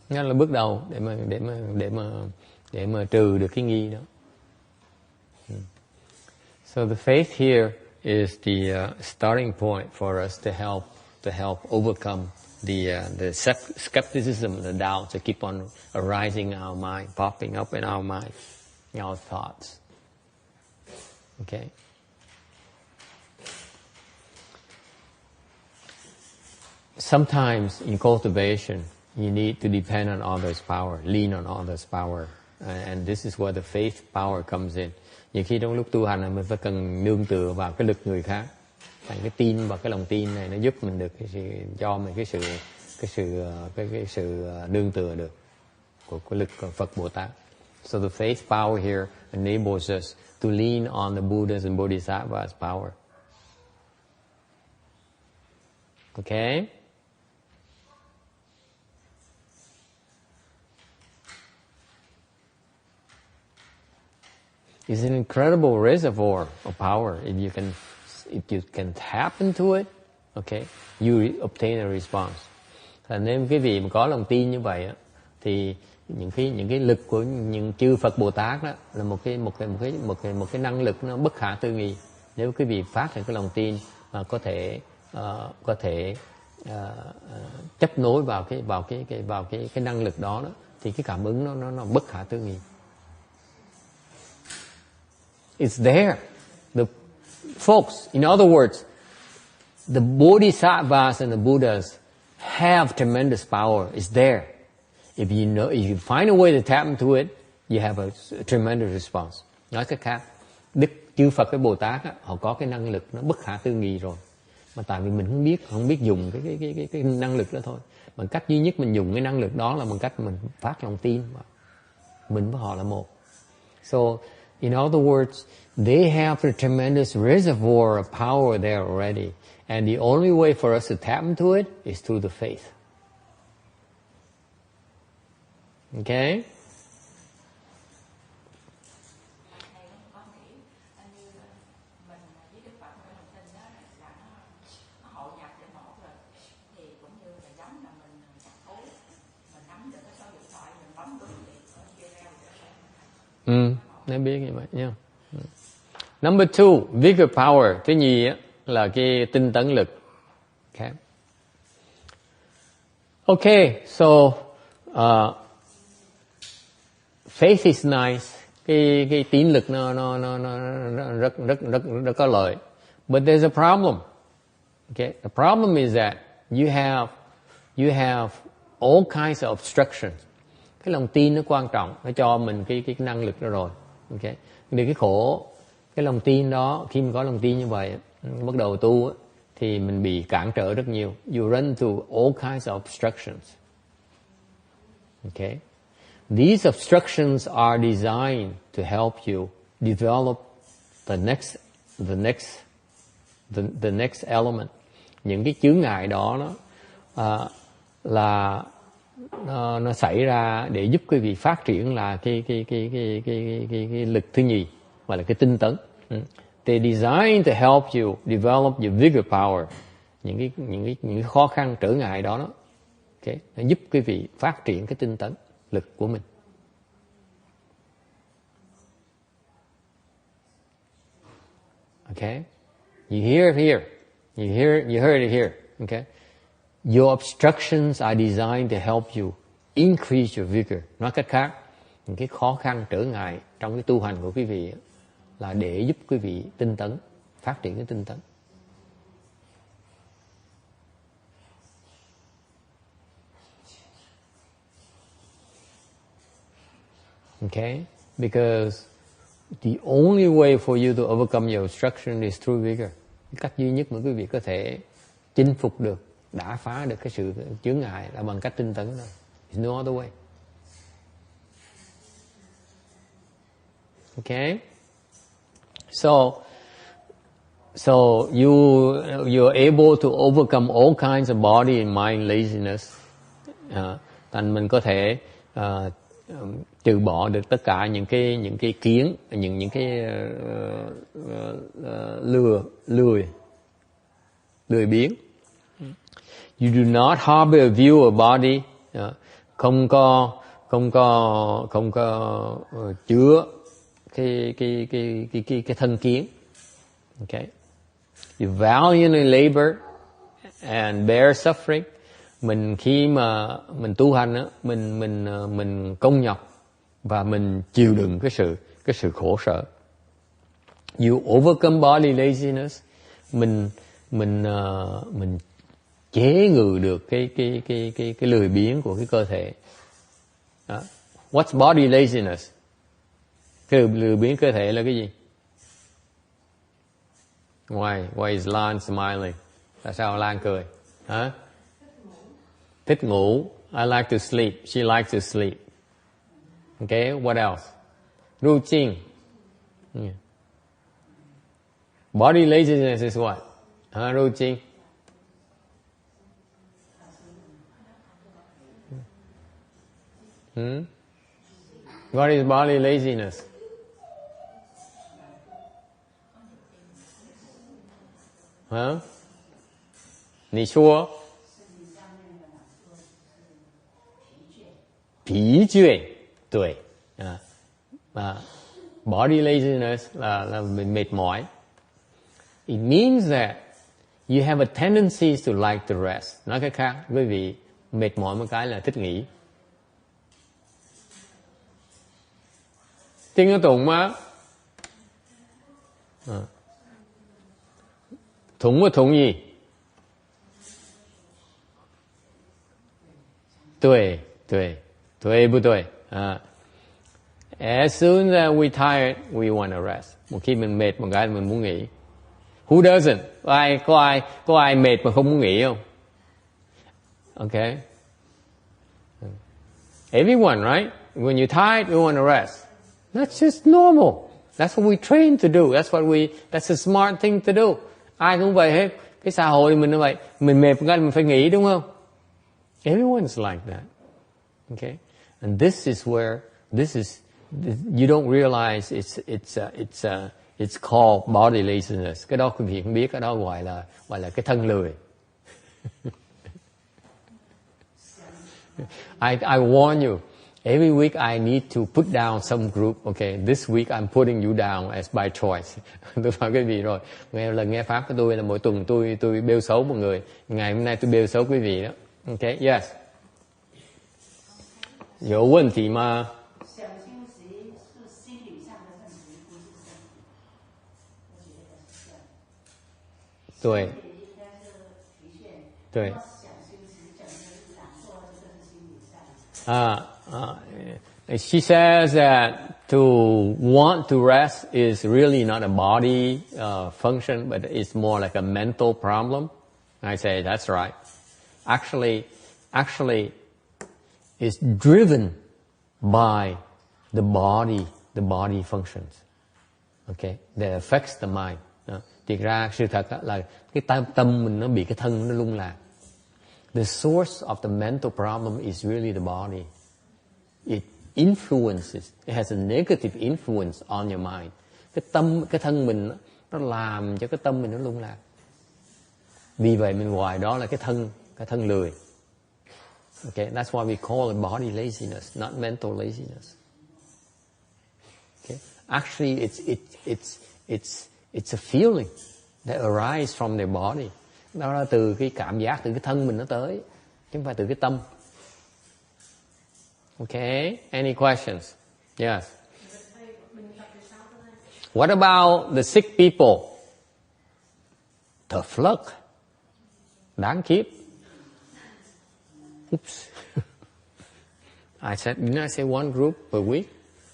[SPEAKER 1] Đó là bước đầu để mà trừ được cái nghi đó. So the faith here is the starting point for us to help overcome the skepticism, the doubts that keep on arising in our mind, popping up in our mind, in our thoughts. Okay. Sometimes in cultivation, you need to depend on others' power, lean on others' power, and this is where the faith power comes in. Nhiều khi trong lúc tu hành mình phải cần nương tựa vào cái lực người khác, cái tin và cái lòng tin này nó giúp mình được cho mình cái sự nương tựa được của lực Phật Bồ Tát. So the faith power here enables us to lean on the Buddhas and Bodhisattvas' power. Okay. It's an incredible reservoir of power. If you can tap into it, okay, you obtain a response. Nên cái vị mà có lòng tin như vậy thì những cái lực của những chư Phật Bồ Tát đó là một cái năng lực nó bất khả tư nghị. Nếu quý vị phát hiện cái lòng tin mà có thể chấp nối vào cái năng lực đó thì cái cảm ứng nó bất khả tư nghị. It's there. The folks, in other words, the bodhisattvas and the Buddhas have tremendous power. It's there. If you find a way to tap into it, you have a tremendous response. Nói cách khác, Đức chư Phật với Bồ Tát á, họ có cái năng lực nó bất khả tư nghị rồi. Mà tại vì mình không biết dùng cái năng lực đó thôi. Bằng cách duy nhất mình dùng cái năng lực đó là bằng cách mình phát lòng tin. Mình với họ là một. So, in other words, they have a tremendous reservoir of power there already. And the only way for us to tap into it is through the faith. Okay? Nó biết như vậy nha. Number 2, vigor power. Thứ nhì á, là cái tinh tấn lực. Okay, so faith is nice. Cái tín lực nó rất có lợi. But there's a problem. Okay, the problem is that you have all kinds of obstructions. Cái lòng tin nó quan trọng, nó cho mình cái năng lực đó rồi. Okay, nhưng cái khổ, cái lòng tin đó, khi mình có lòng tin như vậy, bắt đầu tu thì mình bị cản trở rất nhiều. You run through all kinds of obstructions. Okay, these obstructions are designed to help you develop the next element. Những cái chướng ngại đó là nó xảy ra để giúp quý vị phát triển là cái lực thứ nhì, gọi là cái tinh tấn. They designed to help you develop your vigor power. Những cái khó khăn trở ngại đó, okay, nó giúp quý vị phát triển cái tinh tấn lực của mình. Okay, you hear it here. You heard it here. Okay. Your obstructions are designed to help you increase your vigor. Nói cách khác, những cái khó khăn trở ngại trong cái tu hành của quý vị là để giúp quý vị tinh tấn, phát triển cái tinh tấn. Okay? Because the only way for you to overcome your obstruction is through vigor. Cách duy nhất mà quý vị có thể chinh phục được, đả phá được cái sự chướng ngại là bằng cách tinh tấn thôi. There's no other way. Okay? So you're able to overcome all kinds of body and mind laziness. Thành mình có thể trừ bỏ được tất cả những cái kiến, những cái lười biếng. You do not harbor a view of body. Không có chứa cái thân kiến. Okay. You valiantly labor and bear suffering. Mình khi mà mình tu hành á, mình công nhọc và mình chịu đựng cái sự khổ sở. You overcome body laziness. Mình chế ngự được cái lười biếng của cái cơ thể. What's body laziness? Cái lười biếng cơ thể là cái gì? Why is Lan smiling? Tại sao Lan cười? Hả? Thích ngủ. I like to sleep. She likes to sleep. Okay, what else? Routine. Yeah. Body laziness is what? Routine. What is body laziness? Huh? 你说疲倦，对body laziness là mệt mỏi. It means that you have a tendency to like to rest. Nói cách khác, quý vị mệt mỏi một cái là thích nghỉ. Tiếng nó tụng á. Thuận với thuận gì? Tuệ với tuệ. As soon as we tired, we want to rest. Một khi mình mệt một cái mình muốn nghỉ. Who doesn't? Có ai mệt mà không muốn nghỉ không? Okay. Everyone, right? When you're tired, we want to rest. That's just normal. That's what we train to do. That's a smart thing to do. Ai cũng vậy hết. Cái xã hội mình như vậy. Mình mệt một cái mình phải nghỉ, đúng không? Everyone's like that. Okay? And this is you don't realize it's called body laziness. Cái đó quý vị không biết, cái đó gọi là cái thân lười. I warn you, every week I need to put down some group. Okay, this week I'm putting you down as by choice. Tôi nói quý vị rồi, lần nghe pháp của tôi là mỗi tuần tôi bêu xấu một người. Ngày hôm nay tôi bêu xấu quý vị đó. Okay, yes. 有问题吗？对，对。She says that to want to rest is really not a body function, but it's more like a mental problem. I say that's right. Actually, it's driven by the body functions. Okay, that affects the mind. Thiệt ra sự thật là cái tâm mình nó bị cái thân nó lung lạc. The source of the mental problem is really the body. It influences, it has a negative influence on your mind. Cái thân mình nó làm cho cái tâm mình nó lung lạc. Vì vậy mình gọi đó là cái thân lười. Okay, that's why we call it body laziness, not mental laziness. Okay, actually it's a feeling that arises from their body. Đó là từ cái cảm giác, từ cái thân mình nó tới, chứ không phải từ cái tâm. Okay, any questions? Yes. What about the sick people? Tough luck. Đáng kiếp. Oops. Didn't I say one group per week?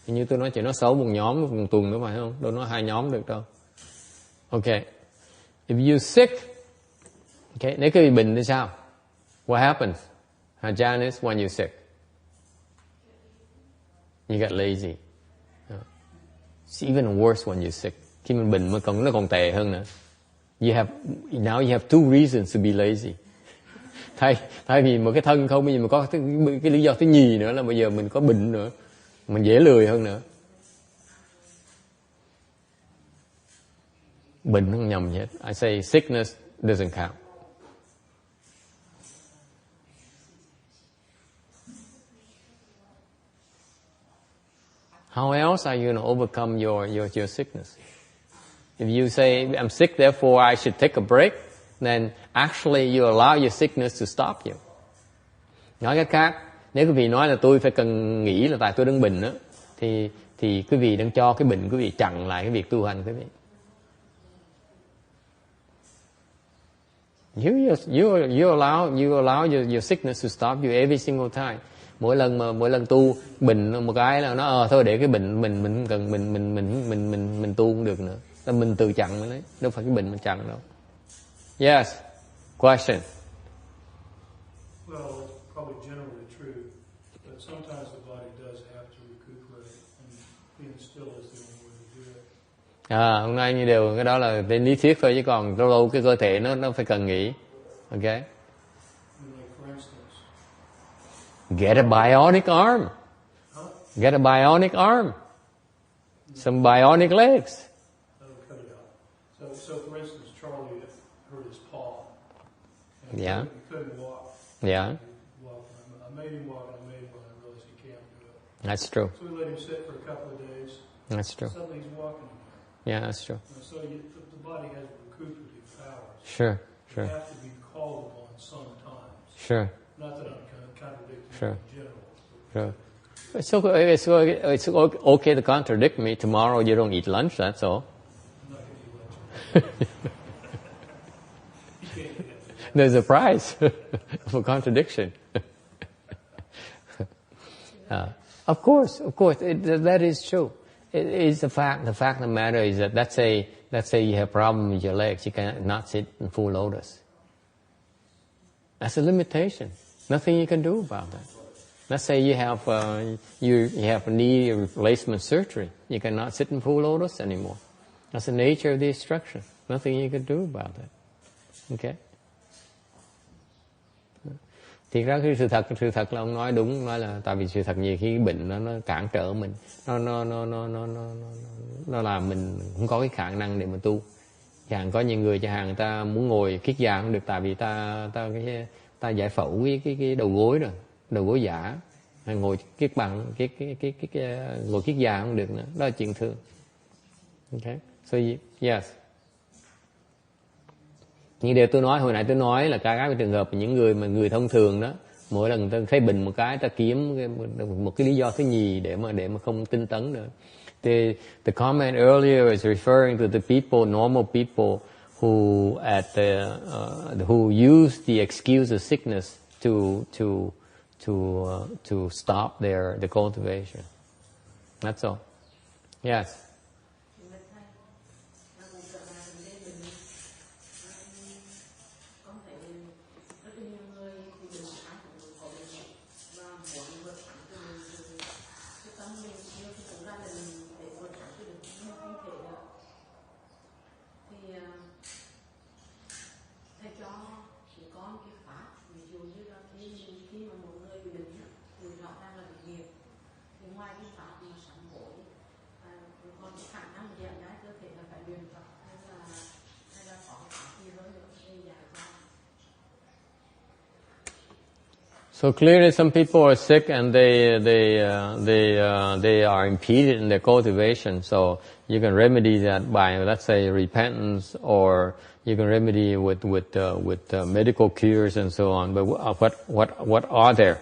[SPEAKER 1] Như tôi nói chỉ nói xấu một nhóm một tuần nữa phải không? Đâu nói 2 nhóm được đâu. Okay. If you're sick, okay, nếu cái bị bệnh thì sao? What happens? Janice, when you're sick? You get lazy. It's even worse when you're sick. Khi mình bệnh nó còn tệ hơn nữa. Now you have two reasons to be lazy. Thay vì một cái thân không, bây giờ mình có cái lý do thứ nhì nữa là bây giờ mình có bệnh nữa. Mình dễ lười hơn nữa. Bệnh không nhầm gì hết. I say sickness doesn't count. How else are you going to overcome your sickness? If you say, I'm sick, therefore I should take a break, then actually you allow your sickness to stop you. Nói cách khác, nếu quý vị nói là tôi phải cần nghỉ là tại tôi đang bệnh đó, thì quý vị đang cho cái bệnh quý vị chặn lại cái việc tu hành quý vị. You allow your sickness to stop you every single time. Mỗi lần tu bệnh một cái là nó thôi để cái bệnh mình cần mình tu không được nữa. Là mình tự chặn nó đấy, đâu phải cái bệnh mình chặn đâu. Yes, question.
[SPEAKER 2] Well, it's probably generally true, but sometimes the body does have to recuperate, and being still is the only way to do it.
[SPEAKER 1] Hôm nay như đều cái đó là trên lý thuyết thôi, chứ còn lâu lâu cái cơ thể nó phải cần nghỉ. Okay. Get a bionic arm. Get a bionic arm. Some bionic legs.
[SPEAKER 2] That'll cut it out. So for instance, Charlie hurt his paw.
[SPEAKER 1] Yeah.
[SPEAKER 2] He couldn't walk.
[SPEAKER 1] Yeah.
[SPEAKER 2] I made him walk, and I made him when I realized he can't do it.
[SPEAKER 1] That's true.
[SPEAKER 2] So we let him sit for a couple of days.
[SPEAKER 1] That's true.
[SPEAKER 2] Suddenly he's walking again.
[SPEAKER 1] Yeah, that's true.
[SPEAKER 2] So the body has recuperative powers.
[SPEAKER 1] Sure.
[SPEAKER 2] You have to be called upon sometimes.
[SPEAKER 1] Sure.
[SPEAKER 2] Not that I'm contradicting
[SPEAKER 1] Sure.
[SPEAKER 2] in general.
[SPEAKER 1] Sure. It's okay to contradict me. Tomorrow you don't eat lunch, that's all.
[SPEAKER 2] I'm not going to eat lunch.
[SPEAKER 1] there's a price for contradiction. Of course, that is true. It is a fact. The fact of the matter is that let's say you have a problem with your legs, you cannot sit in full lotus. That's a limitation. Nothing you can do about that. Let's say you have a knee replacement surgery, you cannot sit in full lotus anymore. That's the nature of the instruction. Nothing you can do about that. Okay. Thì ra cái sự thật là ông nói đúng, nói là tại vì sự thật nhiều khi cái bệnh nó cản trở mình, nó làm mình không có cái khả năng để mà tu. Chẳng hạn có những người người ta muốn ngồi kiết già không được, tại vì ta giải phẫu cái đầu gối rồi, đầu gối giả, hay ngồi kiết bằng ngồi kiết già không được nữa, đó là chuyện thường. Okay, so yes. Như điều tôi nói hồi nãy, tôi nói là các trường hợp những người thông thường đó, mỗi lần ta thấy bệnh một cái ta kiếm một cái lý do thứ nhì để mà không tinh tấn nữa. The comment earlier is referring to the people, normal people who who use the excuse of sickness to stop the cultivation. That's all. Yes. So clearly, some people are sick and they are impeded in their cultivation. So you can remedy that by, let's say, repentance, or you can remedy with medical cures and so on. But what are there?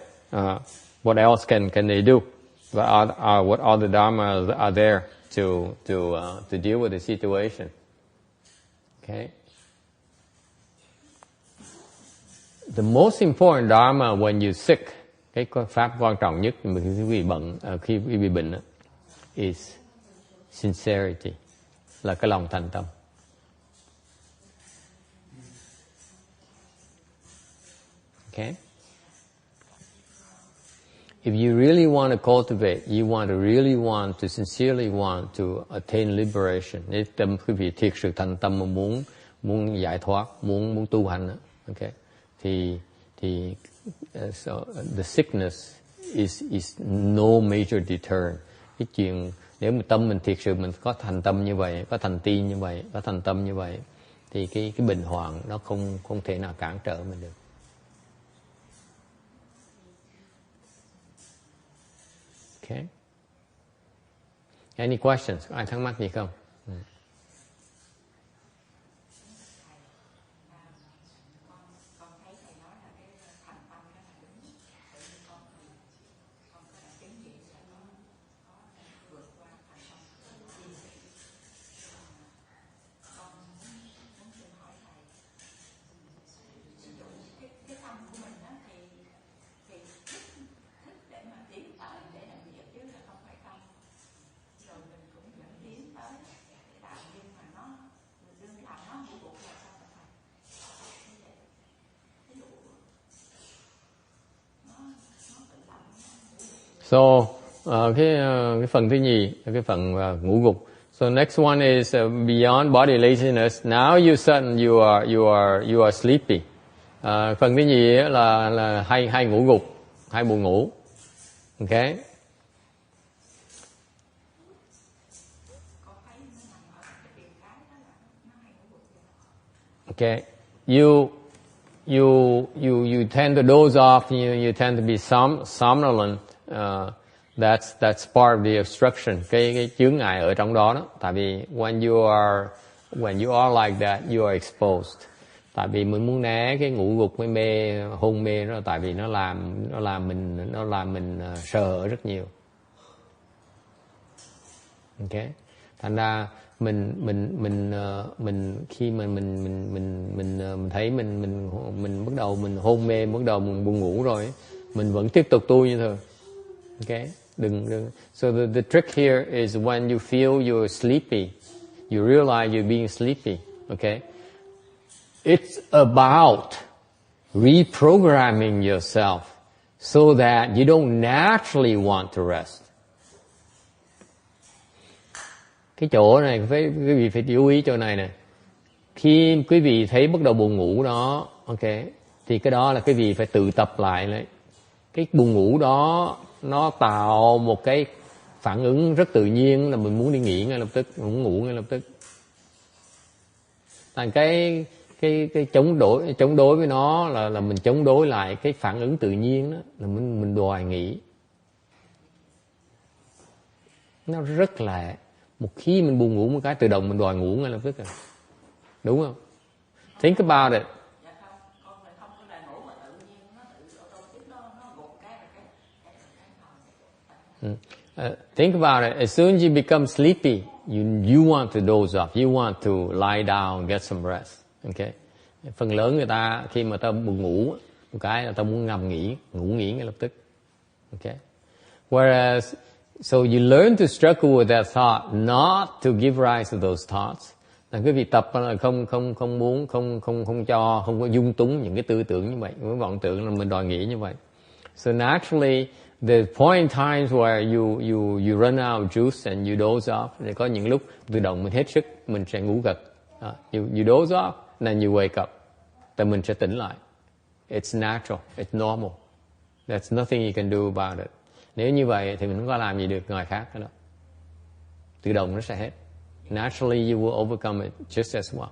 [SPEAKER 1] What else can they do? What other dharma are there to deal with the situation? Okay. The most important dharma when you're sick, cái pháp quan trọng nhất khi bị bệnh is sincerity, là cái lòng thành tâm. Okay? If you really want to cultivate, you really want to sincerely want to attain liberation. Nếu tâm quý vị thiệt sự thành tâm mà muốn giải thoát, muốn tu hành, okay? So the sickness is no major deterrent. Cái chuyện nếu mà tâm mình thiệt sự mình có thành tâm như vậy, có thành tin như vậy, có thành tâm như vậy, thì cái bệnh hoạn nó không thể nào cản trở mình được. Okay. Any questions? Ai thắc mắc gì không? So cái phần thứ nhì là cái phần ngũ gục. So next one is beyond body laziness. Now you sudden you are sleepy. Phần thứ nhì là hay ngủ gục, hay buồn ngủ. Okay. Okay. You tend to doze off. You tend to be somnolent. That's part of the obstruction. Cái chướng ngại ở trong đó. Tại vì when you are like that, you are exposed. Tại vì mình muốn né cái ngủ gục với mê, hôn mê đó, tại vì nó làm mình sợ hãi rất nhiều. Okay. Thành ra mình khi mà mình thấy mình bắt đầu mình hôn mê, bắt đầu mình buồn ngủ rồi, mình vẫn tiếp tục tu như thường. Okay, đừng. So the trick here is when you feel you're sleepy, you realize you're being sleepy. Okay, it's about reprogramming yourself so that you don't naturally want to rest. Cái chỗ này quý vị phải chú ý chỗ này nè. Khi quý vị thấy bắt đầu buồn ngủ đó, ok, thì cái đó là quý vị phải tự tập lại đấy. Cái buồn ngủ đó nó tạo một cái phản ứng rất tự nhiên là mình muốn đi nghỉ ngay lập tức, muốn ngủ ngay lập tức. Thành cái chống đối với nó là mình chống đối lại cái phản ứng tự nhiên đó, là mình đòi nghỉ. Nó rất là, một khi mình buồn ngủ một cái tự động mình đòi ngủ ngay lập tức rồi. Đúng không? Think about it. Think about it. As soon as you become sleepy, you want to doze off. You want to lie down and get some rest. Okay? Phần lớn người ta khi mà ta buồn ngủ, một cái là ta muốn nằm nghỉ, ngủ nghỉ ngay lập tức. Okay? Whereas, so you learn to struggle with that thought, not to give rise to those thoughts. Là quý vị tập là không muốn, không có dung túng những cái tư tưởng như vậy, những cái vọng tưởng là mình đòi nghĩ như vậy. So naturally, the point in times where you run out of juice and you doze off, thì có những lúc tự động mình hết sức, mình sẽ ngủ gật. You doze off, then you wake up. Thì mình sẽ tỉnh lại. It's natural, it's normal. There's nothing you can do about it. Nếu như vậy thì mình không có làm gì được ngoài khác đó. Tự động nó sẽ hết. Naturally you will overcome it just as well.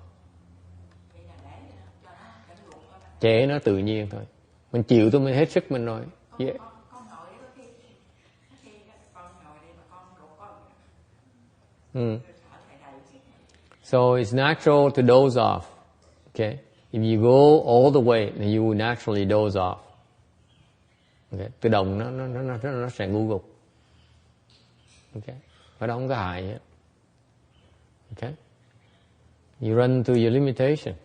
[SPEAKER 1] Chế nó tự nhiên thôi. Mình chịu thôi, mình hết sức mình rồi. Yeah. So it's natural to doze off. Okay? If you go all the way, then you will naturally doze off. Okay. Tự động nó sẽ ngu gục. Okay. Và đó không có hại hết. Okay. You run to your limitation.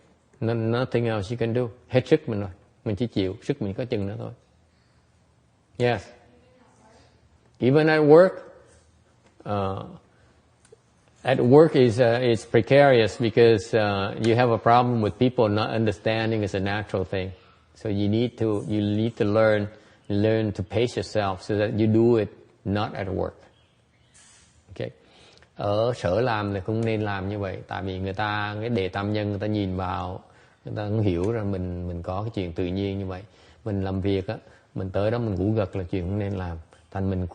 [SPEAKER 1] Nothing else you can do. Hết sức mình rồi. Mình chỉ chịu. Sức mình có chừng nữa thôi. Yes. Even at work, at work is precarious because you have a problem with people not understanding it's a natural thing. So you need to learn to pace yourself so that you do it not at work. Okay. Ở sở làm thì không nên làm như vậy, tại vì người ta cái đề tam nhân người ta nhìn vào, người ta không hiểu rằng mình có cái chuyện tự nhiên như vậy. Mình làm việc á, mình tới đó mình ngủ gật là chuyện không nên làm. Thành mình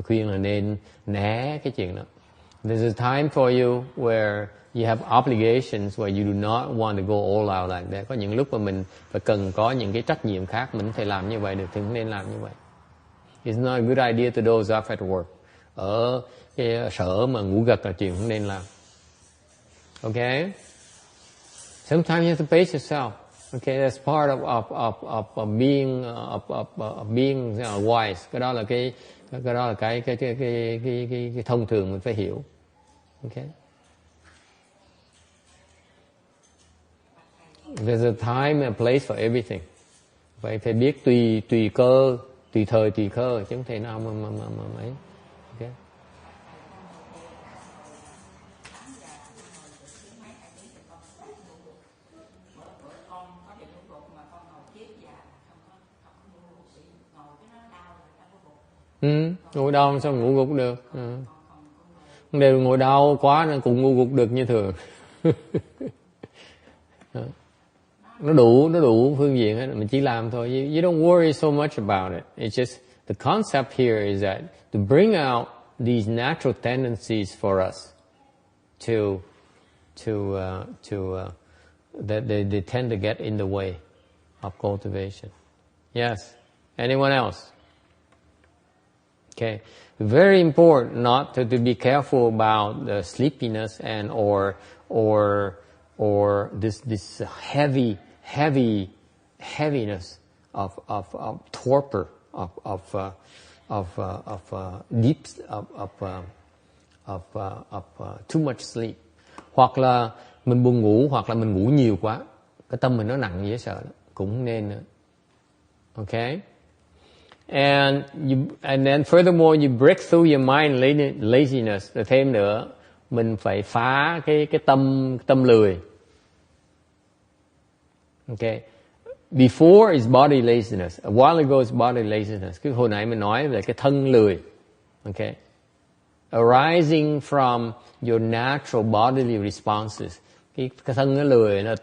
[SPEAKER 1] khuyên là nên né cái chuyện đó. There's a time for you where you have obligations where you do not want to go all out like that. Có những lúc mà mình phải cần có những cái trách nhiệm khác, mình không thể làm như vậy được thì không nên làm như vậy. It's not a good idea to doze off at work. Ở cái sở mà ngủ gật là chuyện không nên làm. Okay? Sometimes you have to pace yourself. Okay, that's part of being wise. Cái đó là cái thông thường mình phải hiểu. Okay. There's a time and a place for everything. Phải biết tùy cơ, tùy thời tùy cơ, chứ không thể nào mà ấy. Okay. Ngồi đau sao ngủ gục được. Không đều ngồi đau quá nên cũng ngủ gục được như thường. Nó đủ phương diện hết, mình chỉ làm thôi. You don't worry so much about it. It's just the concept here is that to bring out these natural tendencies for us that they tend to get in the way of cultivation. Yes. Anyone else? Okay, very important not to be careful about the sleepiness and or this heaviness of torpor of too much sleep. Hoặc là mình buồn ngủ, hoặc là mình ngủ nhiều quá, cái tâm mình nó nặng dễ sợ lắm, cũng không nên nữa. Okay? And then furthermore, you break through your mind laziness. Rồi thêm nữa, mình phải phá cái tâm lười. Okay? Before is body laziness. A while ago is body laziness. Cái hồi nãy mình nói về cái thân lười. Okay? Arising from your natural bodily responses. Cái thân nó lười nó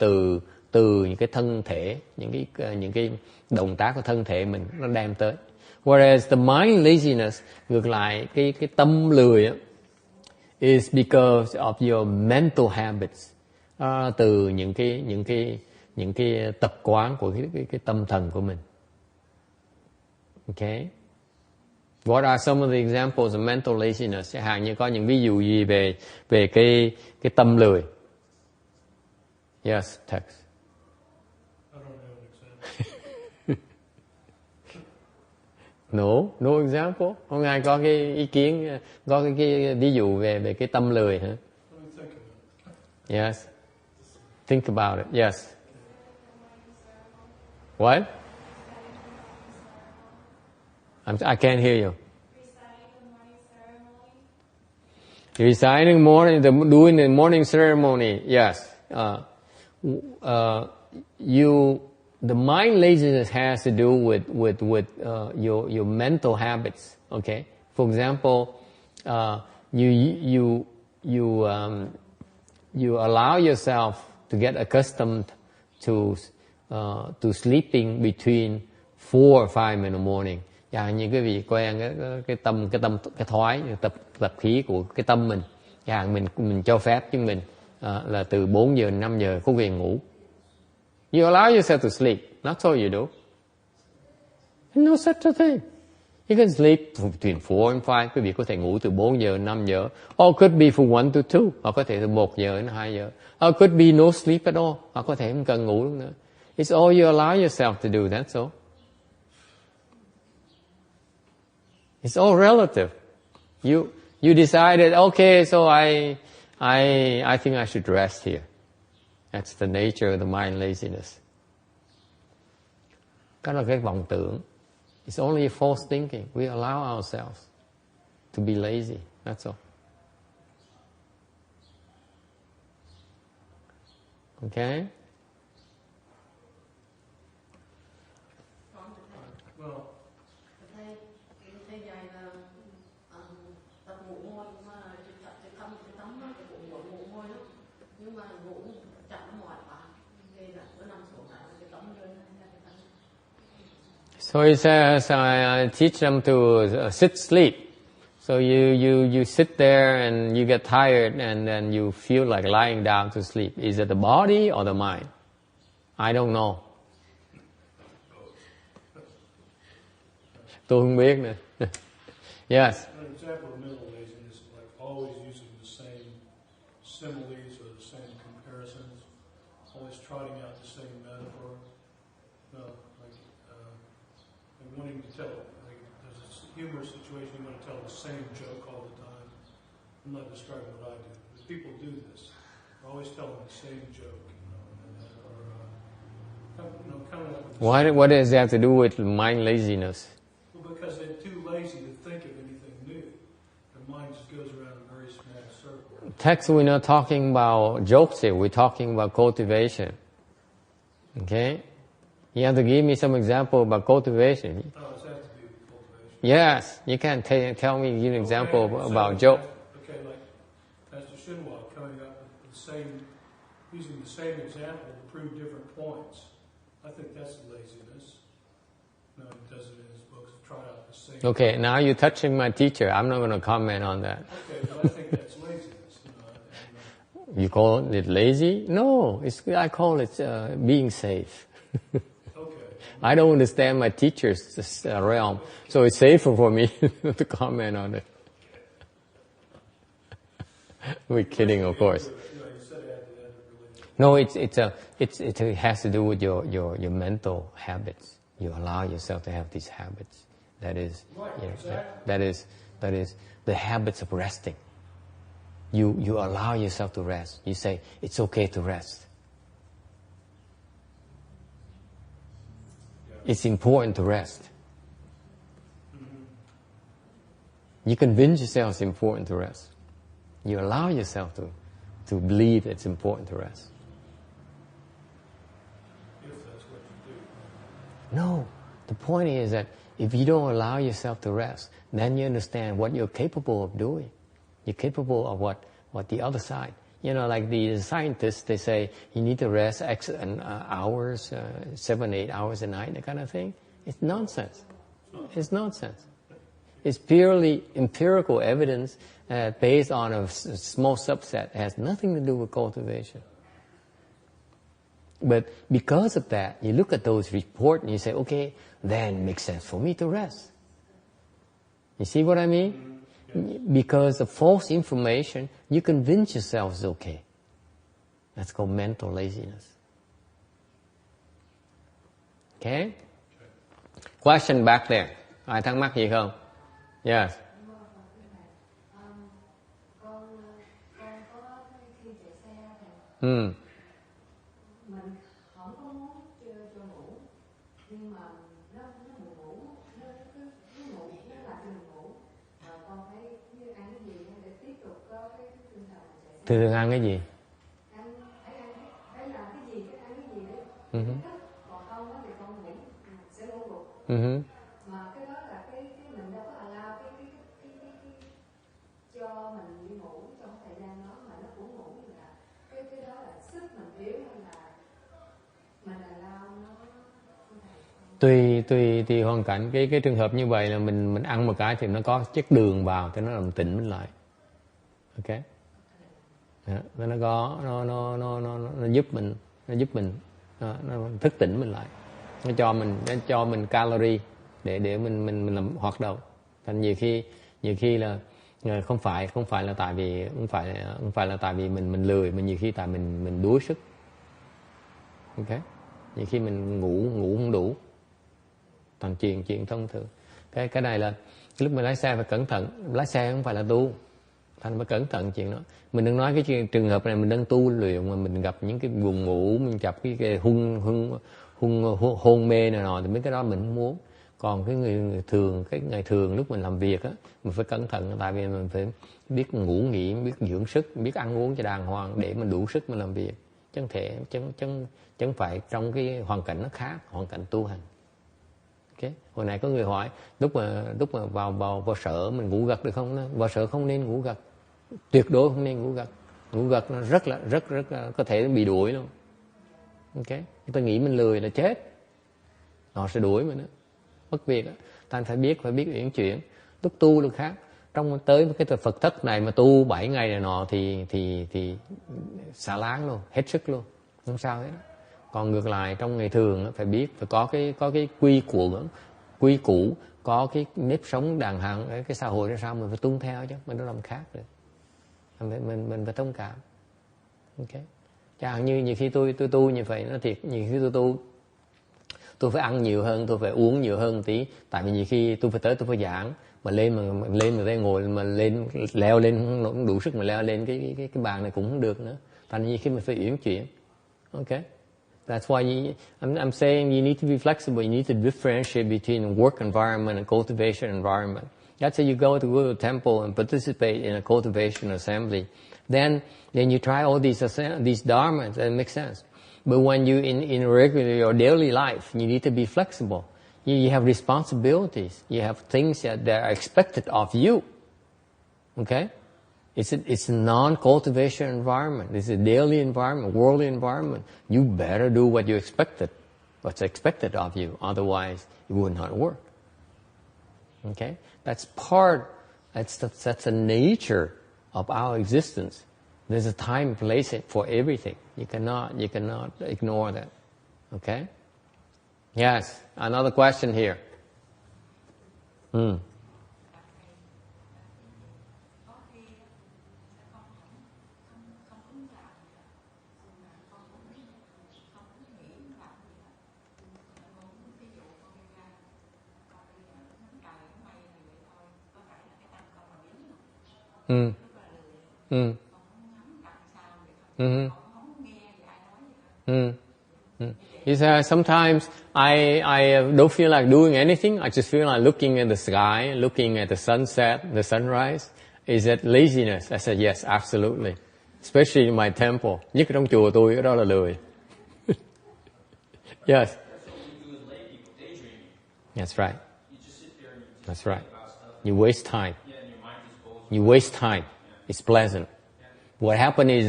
[SPEAKER 1] từ những cái thân thể, những cái động tác của thân thể mình nó đem tới. Whereas the mind laziness, ngược lại cái tâm lười is because of your mental habits. Từ những cái tập quán của cái tâm thần của mình. Okay? What are some of the examples of mental laziness? Chẳng hạn như có những ví dụ gì về cái tâm lười? Yes, text.
[SPEAKER 2] I don't have an example.
[SPEAKER 1] No example. Không ai có cái ý kiến, có cái ví dụ về cái tâm lười hả?
[SPEAKER 2] Let me think of it.
[SPEAKER 1] Yes. Think about it. Yes. What? I can't hear you. Reciting morning, doing the morning ceremony. Yes. The mind laziness has to do with your mental habits. Okay. For example, you allow yourself to get accustomed to sleeping between 4 or 5 in the morning. Như cái vị quen cái thói tập khí của cái tâm mình. Mình cho phép cho mình là từ 4 giờ đến 5 giờ có quyền ngủ. You allow yourself to sleep. That's all you do. No such a thing. You can sleep between 4 and 5. Quý vị có thể ngủ từ 4 giờ đến 5 giờ. Or could be from 1 to 2. Hoặc có thể từ 1 giờ đến 2 giờ. Or could be no sleep at all. Hoặc có thể không cần ngủ nữa. It's all you allow yourself to do. That's all. It's all relative. You decided, okay, so I think I should rest here. That's the nature of the mind laziness. Đó là cái vọng tưởng. It's only a false thinking. We allow ourselves to be lazy. That's all. Okay? So he says, I teach them to sit sleep. So you sit there and you get tired and then you feel like lying down to sleep. Is it the body or the mind? I don't know. Tôi không biết nữa. Yes.
[SPEAKER 2] An example of mental laziness is like always using the same similes or the same comparisons, always trotting out the same metaphor. Wanting to tell, like there's a humorous situation, you want to tell the same joke all the time. I'm not describing what I do, but people do this. They're always telling the same joke, coming up with
[SPEAKER 1] What does that have to do with mind laziness?
[SPEAKER 2] Well, because they're too lazy to think of anything new. Their mind just goes around a very small circle.
[SPEAKER 1] Text, we're not talking about jokes here. We're talking about cultivation. Okay? You have to give me some example about cultivation.
[SPEAKER 2] Oh, does that have to do with cultivation?
[SPEAKER 1] Yes, you can't tell me, give an example about joke.
[SPEAKER 2] Okay, like Pastor Shinwa coming up with using the same example to prove different points. I think that's laziness. No, he does it in his books to try out the same.
[SPEAKER 1] Okay, now you're touching my teacher. I'm not going to comment on that.
[SPEAKER 2] Okay, but I think that's laziness.
[SPEAKER 1] You call it lazy? No, I call it being safe. I don't understand my teacher's realm, so it's safer for me to comment on it. We're kidding, of course. No, it has to do with your mental habits. You allow yourself to have these habits. That is the habits of resting. you allow yourself to rest. You say, it's okay to rest. It's important to rest. You convince yourself it's important to rest. You allow yourself to believe it's important to rest.
[SPEAKER 2] If that's what you do.
[SPEAKER 1] No, the point is that if you don't allow yourself to rest, then you understand what you're capable of doing. You're capable of what the other side. You know, like the scientists, they say you need to rest X hours, 7, 8 hours a night, that kind of thing. It's nonsense. It's nonsense. It's purely empirical evidence based on a small subset. It has nothing to do with cultivation. But because of that, you look at those reports and you say, okay, then it makes sense for me to rest. You see what I mean? Because of false information, you convince yourself it's okay. That's called mental laziness. Okay? Question back there. Ai thắc mắc gì không? Yes.
[SPEAKER 3] Mình không có muốn cho ngủ, nhưng mà nó buồn ngủ, nó ngủ, nó làm cho mình ngủ. Mà con thấy như ăn cái gì để tiếp tục có cái tinh thần chạy xe.
[SPEAKER 1] Thường ăn cái gì?
[SPEAKER 3] Phải làm cái gì, phải ăn cái gì đấy. Còn không thì con ngủ, sẽ ngủ gục. Mà cái đó là cái mình đâu có allow cái cho mình đi ngủ trong thời gian đó mà nó cũng ngủ, là cái đó là sức mình yếu hay là mình allow nó.
[SPEAKER 1] Tùy hoàn cảnh. Cái trường hợp như vậy là mình ăn một cái thì nó có chất đường vào thì nó làm tỉnh mình lại. Ok. Nó có nó giúp mình nó thức tỉnh mình lại. Nó cho mình calorie để mình làm hoạt động. Thành nhiều khi là không phải là tại vì mình lười, mà nhiều khi tại mình đuối sức. Ok. Nhiều khi mình ngủ không đủ. Thành chuyện thông thường. Cái này là lúc mình lái xe phải cẩn thận. Lái xe không phải là tu. Thành phải cẩn thận chuyện đó. Mình đừng nói cái trường hợp này mình đang tu luyện mà mình gặp những cái buồn ngủ, mình gặp cái hôn mê này nọ thì mấy cái đó mình không muốn. Còn cái người thường, cái ngày thường lúc mình làm việc á, mình phải cẩn thận, tại vì mình phải biết ngủ nghỉ, biết dưỡng sức, biết ăn uống cho đàng hoàng để mình đủ sức mình làm việc. Chẳng phải trong cái hoàn cảnh nó khác, hoàn cảnh tu hành. Okay. Hồi nãy có người hỏi lúc mà vào sở mình ngủ gật được không? Vào sở không nên ngủ gật, tuyệt đối không nên ngủ gật. Ngủ gật nó rất có thể bị đuổi luôn. Ok, người ta nghĩ mình lười là chết, họ sẽ đuổi mình đó, mất việc đó. Ta phải biết uyển chuyển. Lúc tu là khác. Trong tới cái Phật thất này mà tu 7 ngày này nọ thì xả láng luôn, hết sức luôn, không sao hết. Còn ngược lại trong ngày thường phải biết, phải có cái quy củ, có cái nếp sống đàng hoàng, cái xã hội ra sao mình phải tuân theo chứ, mình đâu làm khác được. Mình phải thông cảm. Ok. Chẳng hạn như nhiều khi tôi tu như vậy, nó thiệt, nhiều khi tôi phải ăn nhiều hơn, tôi phải uống nhiều hơn tí, tại vì nhiều khi tôi phải giảng, mà lên mà đây ngồi mà leo lên không đủ sức mà leo lên cái bàn này cũng không được nữa. Thành như khi mình phải uyển chuyển. Okay. That's why I'm saying you need to be flexible. You need to differentiate between work environment and cultivation environment. That's why you go to a temple and participate in a cultivation assembly. Then you try all these dharmas, and it makes sense. But when you in regular your daily life, you need to be flexible. You have responsibilities. You have things that are expected of you. Okay? It's a non-cultivation environment. It's a daily environment, worldly environment. You better do what's expected of you. Otherwise, it would not work. Okay? That's the nature of our existence. There's a time and place for everything. You cannot ignore that. Okay? Yes. Another question here. He said, sometimes I don't feel like doing anything. I just feel like looking at the sky, looking at the sunset, the sunrise. Is that laziness? I said, yes, absolutely. Especially in my temple. Nhất trong chùa tôi, cái đó là lười. Yes. That's right. That's right. You waste time. You waste time. It's pleasant. What happened is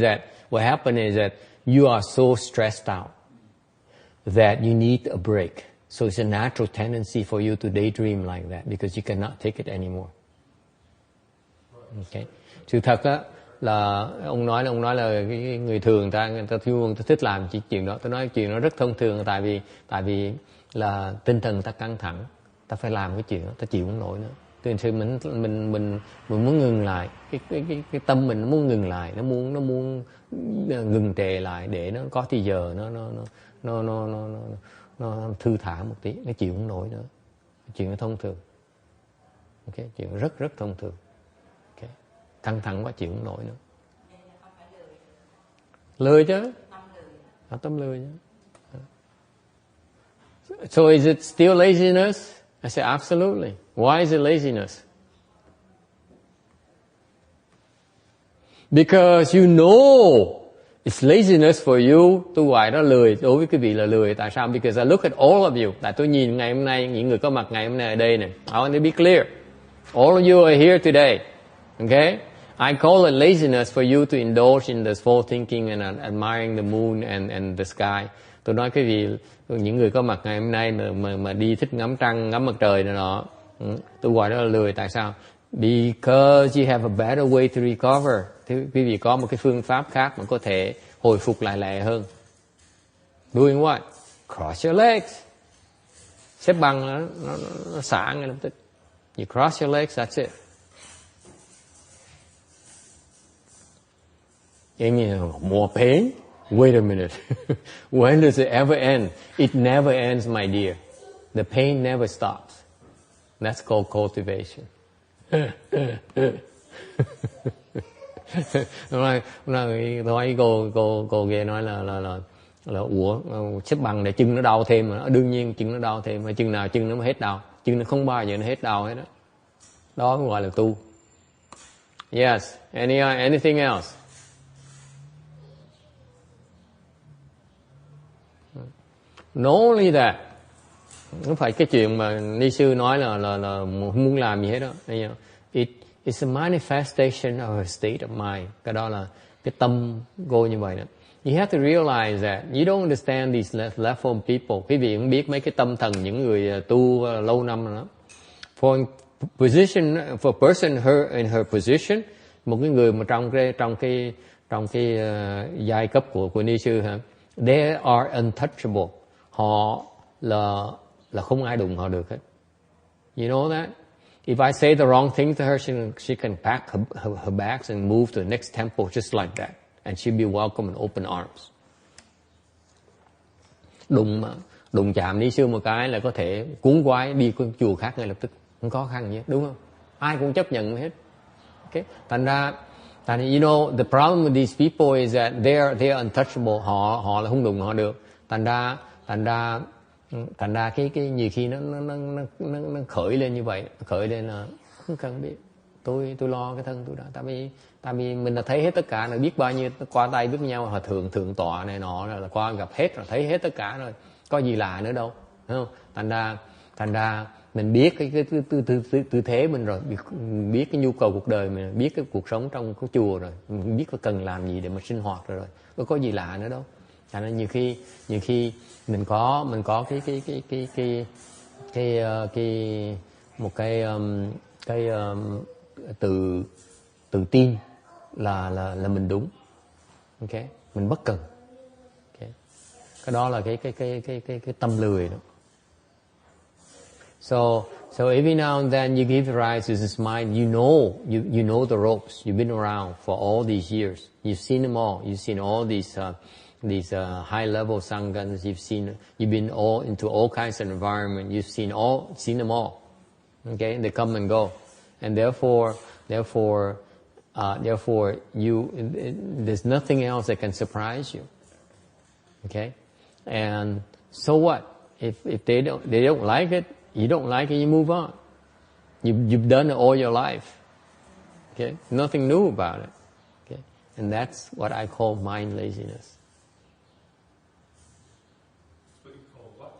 [SPEAKER 1] that you are so stressed out that you need a break. So it's a natural tendency for you to daydream like that because you cannot take it anymore. Okay. Sự thật á là ông nói là cái người thường người ta thích làm chuyện đó. Tôi nói chuyện đó rất thông thường tại vì là tinh thần ta căng thẳng, ta phải làm cái chuyện đó, ta chịu không nổi nữa. Từ khi mình muốn ngừng lại, cái tâm mình nó muốn ngừng lại, nó muốn ngừng trệ lại để nó có thì giờ nó thư thả một tí, nó chịu không nổi nữa. Chuyện nó thông thường. Okay, chuyện rất rất thông thường. Okay. Căng thẳng quá chịu không nổi nữa. Lười chứ. Tâm lười chứ. So is it still laziness? I say absolutely. Why is it laziness? Because you know it's laziness for you. Tôi gọi đó lười, đối với quý vị là lười. Tại sao? Because I look at all of you. Tại tôi nhìn ngày hôm nay, những người có mặt ngày hôm nay ở đây này. I want to be clear. All of you are here today. Okay? I call it laziness for you to indulge in this full thinking and admiring the moon and the sky. Tôi nói quý vị, những người có mặt ngày hôm nay mà đi thích ngắm trăng, ngắm mặt trời này nọ, tôi gọi đó là lười. Tại sao? Because you have a better way to recover. Thì quý vị có một cái phương pháp khác mà có thể hồi phục lại lẹ hơn. Doing what? Cross your legs. Xếp bằng nó xả ngay lập tức. You cross your legs, that's it. More pain? Wait a minute. When does it ever end? It never ends, my dear. The pain never stops. That's called cultivation. Tôi nói cô ghê nói là ủa xếp bằng để chân nó đau thêm mà. Đương nhiên chân nó đau thêm, mà chừng nào chân nó mới hết đau. Chân nó không bao giờ nó hết đau hết đó. Đó mới gọi là tu. Yes. Anything else? Not only that, không phải cái chuyện mà ni sư nói là muốn làm gì hết đó. It's a manifestation of a state of mind. Cái đó là cái tâm cô như vậy đó. You have to realize that you don't understand these left-form people. Quý vị cũng biết mấy cái tâm thần những người tu lâu năm rồi đó. For a person in her position, một cái người mà trong cái giai cấp của ni sư hả? They are untouchable. Họ là không ai đụng họ được hết. You know that? If I say the wrong thing to her, she can pack her bags and move to the next temple just like that. And she'll be welcome in open arms. Đụng chạm ni sư một cái là có thể cuốn quái đi con chùa khác ngay lập tức. Không khó khăn gì, đúng không? Ai cũng chấp nhận hết. Okay? Thành ra, you know, the problem with these people is that they are untouchable. Họ là không đụng họ được. Thành ra cái nhiều khi nó khởi lên như vậy, khởi lên là không cần biết. Tôi lo cái thân tôi đã. Tại vì mình đã thấy hết tất cả rồi, biết bao nhiêu qua tay biết nhau, hòa thượng tọa này nọ là qua gặp hết rồi, thấy hết tất cả rồi, có gì lạ nữa đâu, đúng không? Thành ra mình biết cái tư thế mình rồi, biết cái nhu cầu cuộc đời mình, biết cái cuộc sống trong cái chùa rồi, mình biết phải cần làm gì để mà sinh hoạt rồi, có gì lạ nữa đâu. Thành ra nhiều khi mình có một cái tự tin là mình đúng. Okay? Mình bất cần. Okay? Cái đó là cái tâm lười đó. So every now and then you give rise to this mind. You know the ropes. You've been around for all these years. You've seen them all. You've seen all these high level sanghas. You've been all into all kinds of environment. You've seen them all. Okay, they come and go, and therefore Therefore, there's nothing else that can surprise you. Okay, and so what? If they don't like it, you don't like it, you move on. You've done it all your life. Okay, nothing new about it. Okay, and that's what I call mind laziness.
[SPEAKER 2] What you call what?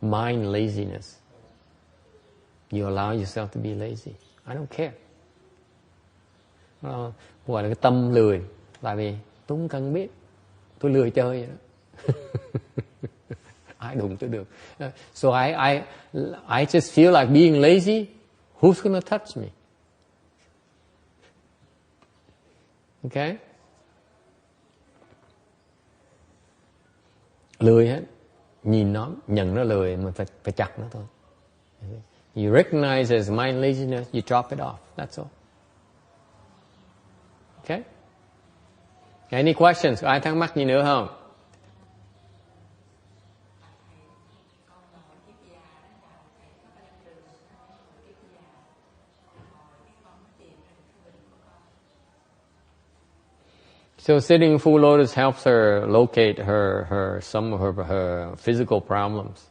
[SPEAKER 1] Mind laziness. You allow yourself to be lazy. I don't care. Gọi là cái tâm lười. Tại vì tôi không cần biết, tôi lười chơi vậy đó. Ai đụng tôi được. So I just feel like being lazy. Who's gonna touch me? Okay? Lười hết. Nhìn nó, nhận nó lười, mình phải chặt nó thôi. You recognize as mind laziness, you drop it off. That's all. Okay? Any questions? Có ai thắc mắc gì nữa không? So sitting full lotus helps her locate some of her physical problems,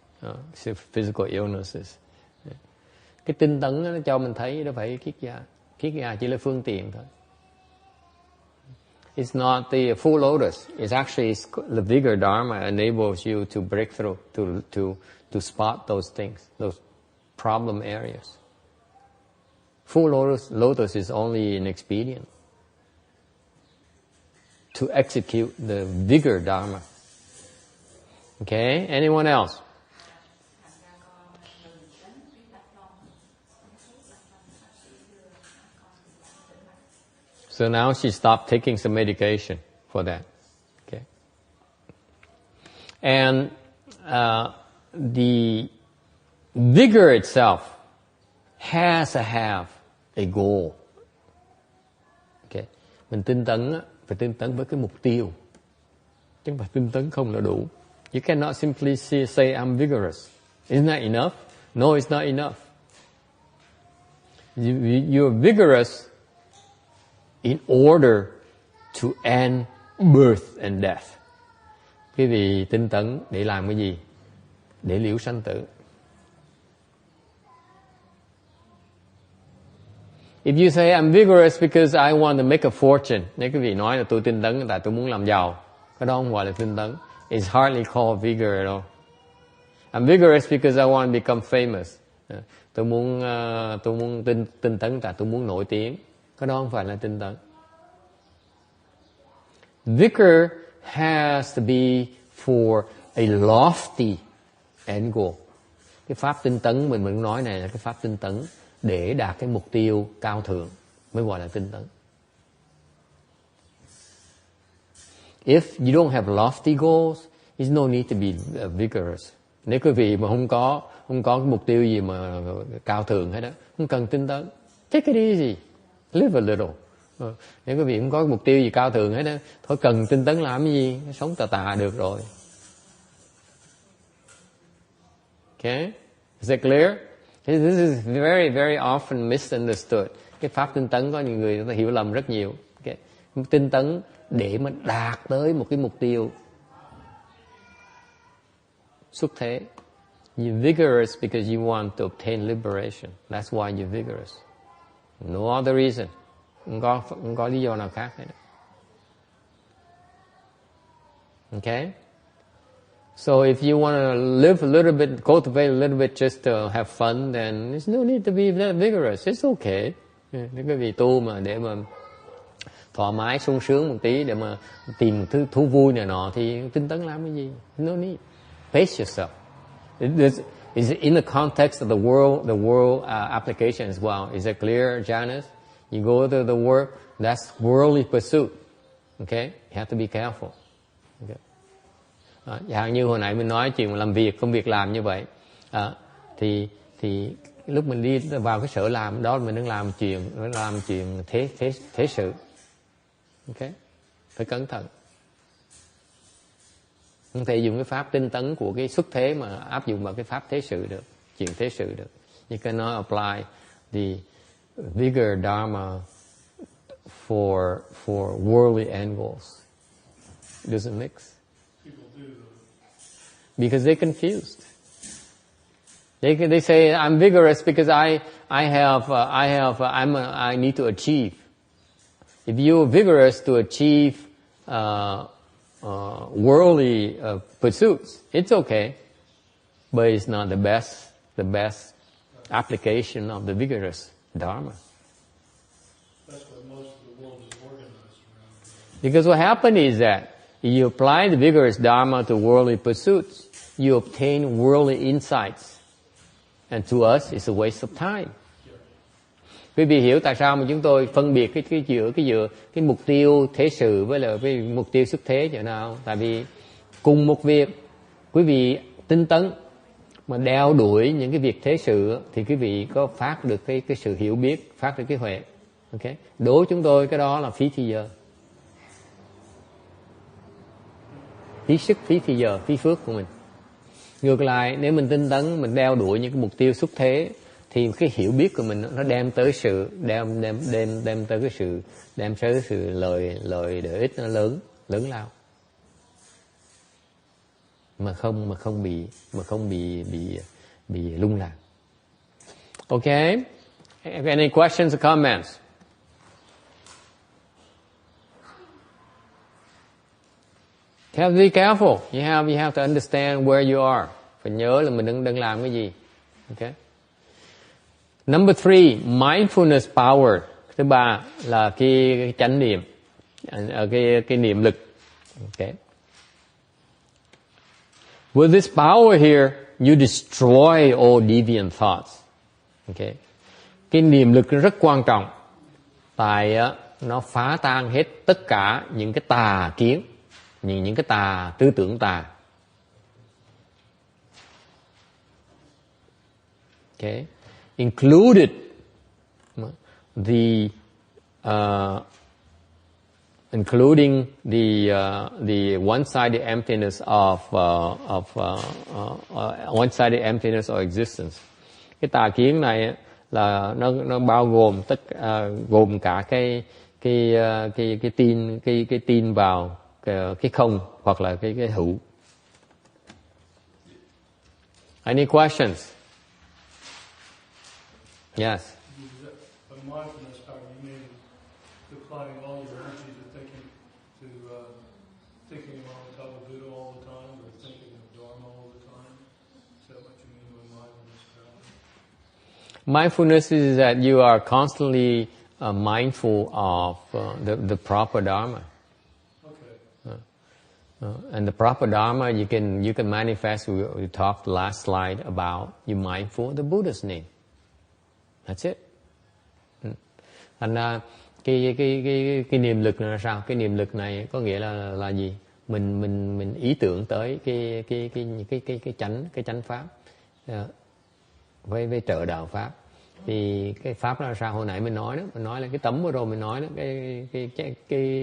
[SPEAKER 1] physical illnesses. Cái tinh tấn nó cho mình thấy đó phải kiết già. Kiết già chỉ là phương tiện thôi. It's not the full lotus. It's actually the vigor dharma enables you to break through, to spot those things, those problem areas. Full lotus is only an expedient to execute the vigor dharma. Okay, anyone else? So now she stopped taking some medication for that. Okay, and the vigor itself has to have a goal. Okay, mình tinh tấn phải tinh tấn với cái mục tiêu, chứ không phải tinh tấn không là đủ. You cannot simply say I'm vigorous. Isn't that enough? No, it's not enough. You're vigorous in order to end birth and death. Quý vị tinh tấn để làm cái gì? Để liễu sanh tử. If you say I'm vigorous because I want to make a fortune, nếu quý vị nói là tôi tinh tấn tại tôi muốn làm giàu, cái đó không gọi là tinh tấn. It's hardly called vigor at all. I'm vigorous because I want to become famous. Tôi muốn tinh tấn tại tôi muốn nổi tiếng. Cái đó không phải là tinh tấn. Vigor has to be for a lofty end goal. Cái pháp tinh tấn mình nói này là cái pháp tinh tấn để đạt cái mục tiêu cao thượng mới gọi là tinh tấn. If you don't have lofty goals, there's no need to be vigorous. Nếu quý vị mà không có cái mục tiêu gì mà cao thượng hết đó, không cần tinh tấn. Take it easy. Live a little. Nếu quý vị không có mục tiêu gì cao thượng hết đó, thôi cần tinh tấn làm cái gì? Sống tà được rồi. Okay? Is that clear? This is very, very often misunderstood. Cái pháp tinh tấn có những người ta hiểu lầm rất nhiều. Okay? Tinh tấn để mà đạt tới một cái mục tiêu xuất thế. You're vigorous because you want to obtain liberation. That's why you're vigorous. No other reason. Không có lý do nào khác hết. Okay? So if you want to live a little bit, cultivate a little bit just to have fun, then there's no need to be that vigorous. It's okay. Nếu quý vị tu mà để mà thoải mái, sung sướng một tí, để mà tìm thứ thú vui này nọ, thì tinh tấn làm cái gì? No need. Pace yourself. Is in the context of the world application as well. Is that clear, Janice? You go to the work, that's worldly pursuit. Okay? You have to be careful. Okay? Chẳng hạn như hồi nãy mình nói chuyện làm việc, công việc làm như vậy, thì lúc mình đi vào cái sở làm đó, mình đang làm chuyện thế sự. Okay? Phải cẩn thận. Không thể dùng cái pháp tinh tấn của cái xuất thế mà áp dụng vào cái pháp thế sự được, chuyện thế sự được. You cannot apply the vigor dharma worldly end goals. It doesn't mix.
[SPEAKER 2] People do.
[SPEAKER 1] Because they're confused. They say I'm vigorous because I need to achieve. If you're vigorous to achieve worldly pursuits, it's okay, but it's not the best application of the vigorous Dharma.
[SPEAKER 2] That's what most of the world is organized around.
[SPEAKER 1] Because what happened is that you apply the vigorous Dharma to worldly pursuits, you obtain worldly insights, and to us it's a waste of time. Quý vị hiểu tại sao mà chúng tôi phân biệt cái mục tiêu thế sự với lại cái mục tiêu xuất thế như nào? Tại vì cùng một việc, quý vị tinh tấn mà đeo đuổi những cái việc thế sự thì quý vị có phát được cái sự hiểu biết, phát được cái huệ. Okay? Đối với chúng tôi cái đó là phí thì giờ, phí sức, phí thì giờ, phí phước của mình. Ngược lại, nếu mình tinh tấn, mình đeo đuổi những cái mục tiêu xuất thế thì cái hiểu biết của mình nó đem tới sự đem tới cái sự đem tới sự lợi lợi ích nó lớn lao, mà không bị lung lạc. Okay? Any questions or comments? You have to be careful. You have to understand where you are. Phải nhớ là mình đang làm cái gì. Okay? Number 3, mindfulness power. Thứ ba là cái chánh niệm, cái niệm lực. Okay. With this power here, you destroy all deviant thoughts. Okay. Cái niệm lực rất quan trọng. Tại nó phá tan hết tất cả những cái tà kiến, những cái tư tưởng tà. Okay. Included including the one-sided emptiness of one-sided emptiness of existence. Cái tà kiến này là nó bao gồm gồm cả cái tin vào cái không hoặc là cái hữu. Any questions? Yes.
[SPEAKER 2] By mindfulness power, you mean applying all your energy to thinking of Amitabha Buddha all the time, or thinking of Dharma all the time? Is that what you mean by mindfulness power?
[SPEAKER 1] Mindfulness is that you are constantly mindful of the proper Dharma.
[SPEAKER 2] Okay.
[SPEAKER 1] And the proper Dharma you can manifest. We talked last slide about you mindful of the Buddha's name. That's it. Thành ra cái niệm lực này là sao? Cái niệm lực này có nghĩa là gì? Mình ý tưởng tới cái chánh pháp với trợ đạo pháp. Thì cái pháp là sao? Hồi nãy mình nói đó, mình nói là cái tấm vừa rồi mình nói đó,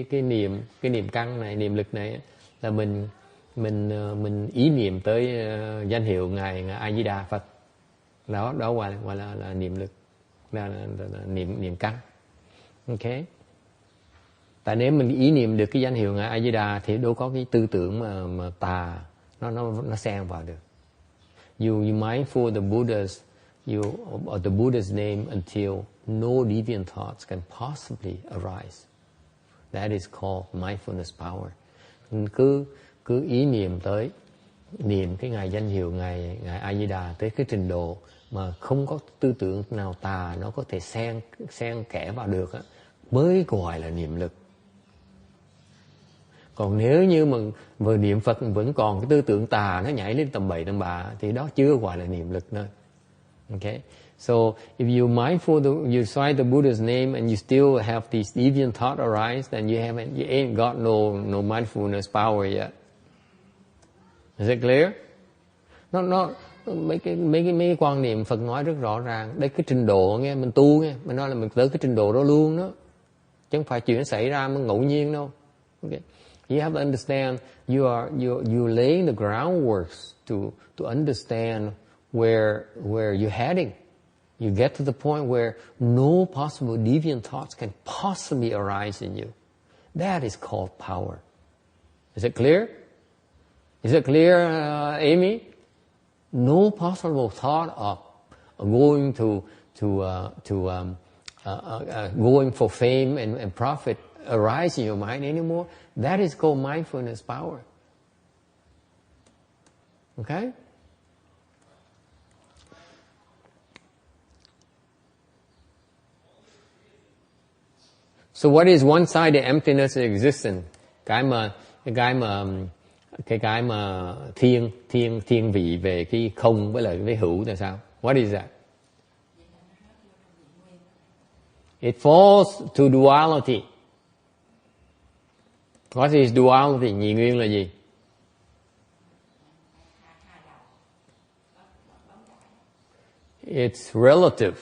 [SPEAKER 1] cái niệm căn này, niệm lực này là mình ý niệm tới danh hiệu ngài A Di Đà Phật. Đó gọi là niệm lực. Là niệm căn. Okay. Tại nếu mình ý niệm được cái danh hiệu ngài A Di Đà thì đâu có cái tư tưởng mà tà nó xen vào được. You mindful the Buddha's name until no deviant thoughts can possibly arise. That is called mindfulness power. Cứ ý niệm cái ngài danh hiệu ngài A Di Đà tới cái trình độ mà không có tư tưởng nào tà nó có thể xen kẽ vào được á, mới gọi là niệm lực. Còn nếu như mà vừa niệm Phật vẫn còn cái tư tưởng tà nó nhảy lên tầm bậy tầm bạ thì đó chưa gọi là niệm lực nữa. Okay? So if you mindful you cite the Buddha's name and you still have these deviant thought arise, then you ain't got no mindfulness power yet. Is it clear? Mấy cái quan niệm Phật nói rất rõ ràng. Đây cái trình độ nghe mình tu nghe, mình nói là mình tới cái trình độ đó luôn đó, chứ không phải chuyện xảy ra mà ngẫu nhiên đâu. Okay. You have to understand you laying the groundworks to understand where you're heading. You get to the point where no possible deviant thoughts can possibly arise in you. That is called power. Is it clear? Is it clear, Amy? No possible thought of going going for fame and profit arise in your mind anymore. That is called mindfulness power. Okay? So what is one-sided emptiness of existence? Cái mà thiên vị về cái không với lại với hữu là sao? What is that? It falls to duality. What is duality? Nhị nguyên là gì? It's relative.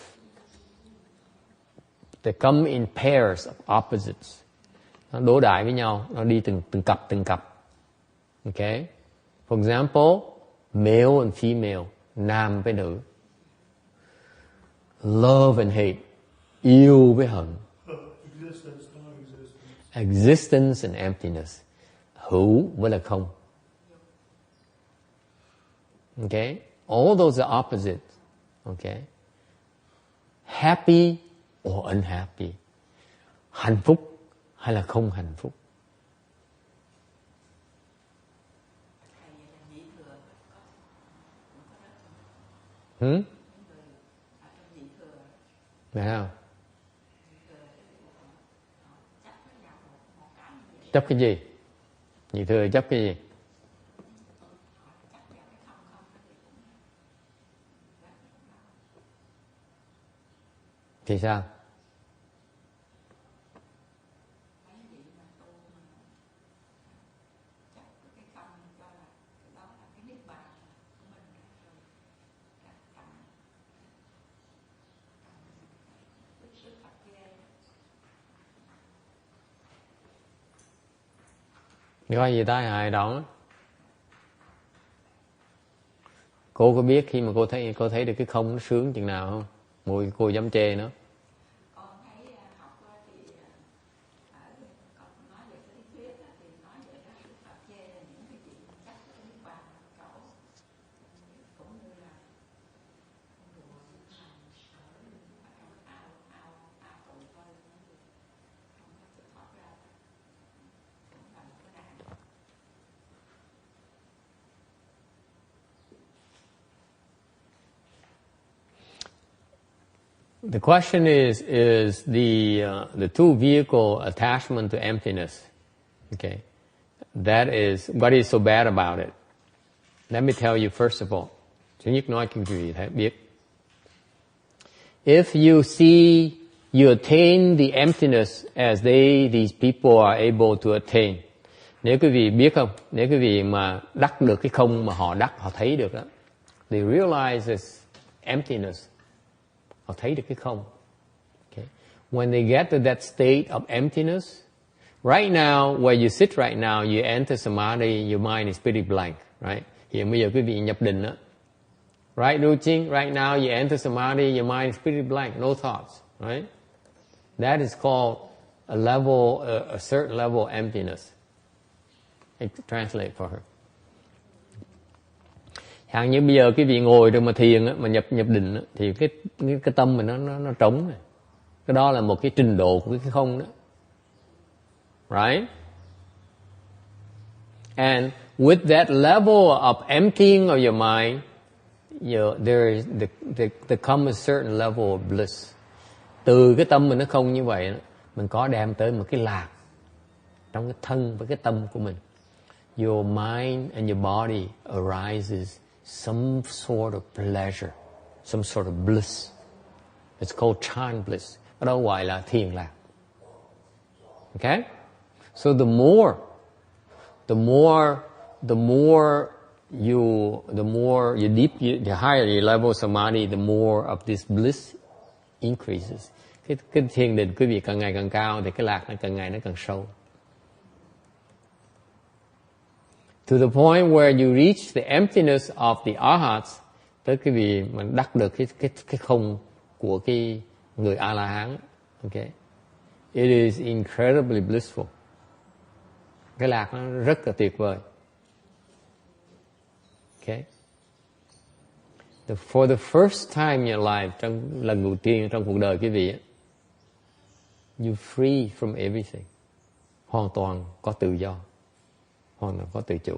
[SPEAKER 1] They come in pairs of opposites. Nó đối đại với nhau, nó đi từng cặp. Okay? For example, male and female, nam với nữ. Love and hate, yêu với hận. Existence and emptiness, hữu với là không. Okay? All those are opposites. Okay? Happy or unhappy. Hạnh phúc hay là không hạnh phúc. Phải không? Chấp cái gì? Nhị thừa chấp cái gì? Thì sao? Coi gì tai hại đó. Cô có biết khi mà cô thấy được cái không nó sướng chừng nào không? Mùi cô dám chê nó. The question is the two vehicle attachment to emptiness. Okay, that is what is so bad about it. Let me tell you first of all. Thứ nhất nói cho quý vị thấy biết. If you see you attain the emptiness as these people are able to attain. Nếu quý vị biết không? Nếu quý vị mà đắc được cái không mà họ thấy được đó. They realize this emptiness. Họ thấy được cái không. Okay. When they get to that state of emptiness, right now, where you sit right now, you enter samadhi, your mind is pretty blank, right? Hiện bây giờ quý vị nhập định đó. Right, Ruching? Right now, you enter samadhi, your mind is pretty blank, no thoughts, right? That is called a certain level of emptiness. I translate for her. Hàng như bây giờ quý vị ngồi rồi mà thiền á, mà nhập định á, thì cái tâm mình nó trống này. Cái đó là một cái trình độ của cái không đó. Right? And with that level of emptying of your mind, there comes a certain level of bliss. Từ cái tâm mình nó không như vậy, mình có đem tới một cái lạc trong cái thân với cái tâm của mình. Your mind and your body arises some sort of pleasure, some sort of bliss. It's called chan bliss. Cái đó gọi là thiền lạc. Okay? So the more the higher your level of samadhi, the more of this bliss increases. Cái thiền định quý vị càng ngày càng cao thì cái lạc nó càng ngày nó càng sâu. To the point where you reach the emptiness of the arhats, tới quý vị mình đắc được cái không của cái người A-la-hán. Okay. It is incredibly blissful. Cái lạc nó rất là tuyệt vời. Okay. For the first time in your life, trong lần đầu tiên trong cuộc đời quý vị, you free from everything. Hoàn toàn có tự do, hoàn toàn có tự chủ.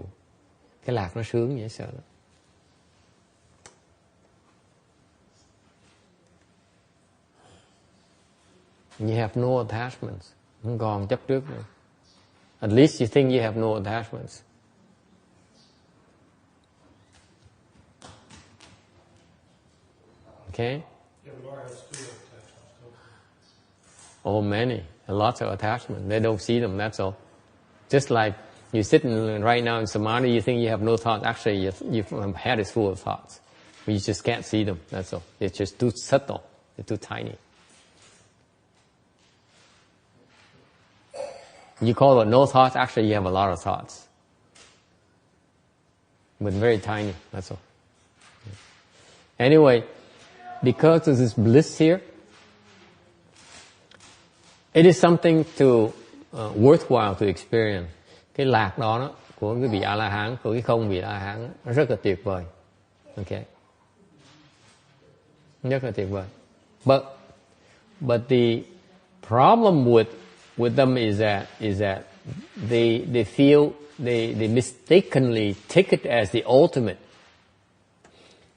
[SPEAKER 1] Cái lạc nó sướng dễ sợ lắm. You have no attachments. Không còn chấp trước nữa. At least you think you have no attachments. Okay?
[SPEAKER 2] Yeah, we are still attachments, don't we?
[SPEAKER 1] Oh, many. Lots of attachment. They don't see them, that's all. Just like you sitting right now in Samadhi, you think you have no thoughts. Actually, your head is full of thoughts. But you just can't see them, that's all. It's just too subtle. They're too tiny. You call it no thoughts, actually you have a lot of thoughts. But very tiny, that's all. Anyway, because of this bliss here, it is something to worthwhile to experience. Cái lạc đó, của cái vị A-la-hán, của cái không vị A-la-hán, nó rất là tuyệt vời. Okay. Rất là tuyệt vời. But the problem with them is that they feel they mistakenly take it as the ultimate.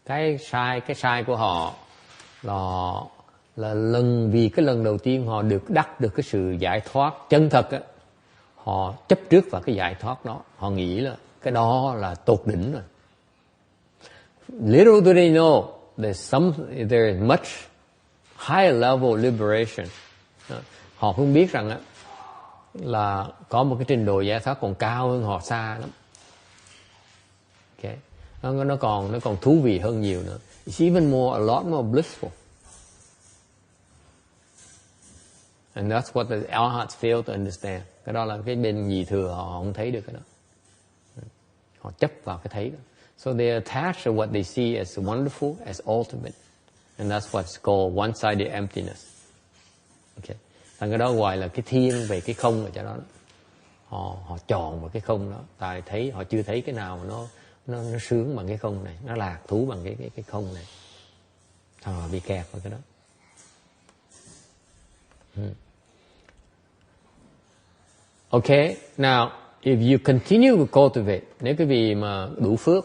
[SPEAKER 1] Cái sai của họ là vì cái lần đầu tiên họ được cái sự giải thoát chân thật á, họ chấp trước vào cái giải thoát đó, họ nghĩ là cái đó là tột đỉnh rồi. Little do they know there is much higher level liberation. Họ không biết rằng á là có một cái trình độ giải thoát còn cao hơn họ xa lắm. Okay. Nó còn thú vị hơn nhiều nữa. It's even a lot more blissful. And that's what the arhats fail to understand. Cái đó là cái bên nhị thừa họ không thấy được cái đó. Họ chấp vào cái thấy đó. So they attach to what they see as wonderful, as ultimate. And that's what's called one-sided emptiness. Okay. Thành cái đó gọi là cái thiên về cái không ở chỗ đó. Họ tròn vào cái không đó. Tại thấy họ chưa thấy cái nào mà nó sướng bằng cái không này, nó lạc thú bằng cái không này. Họ bị kẹt vào cái đó. Okay, now if you continue to cultivate, nếu cái vị mà đủ phước,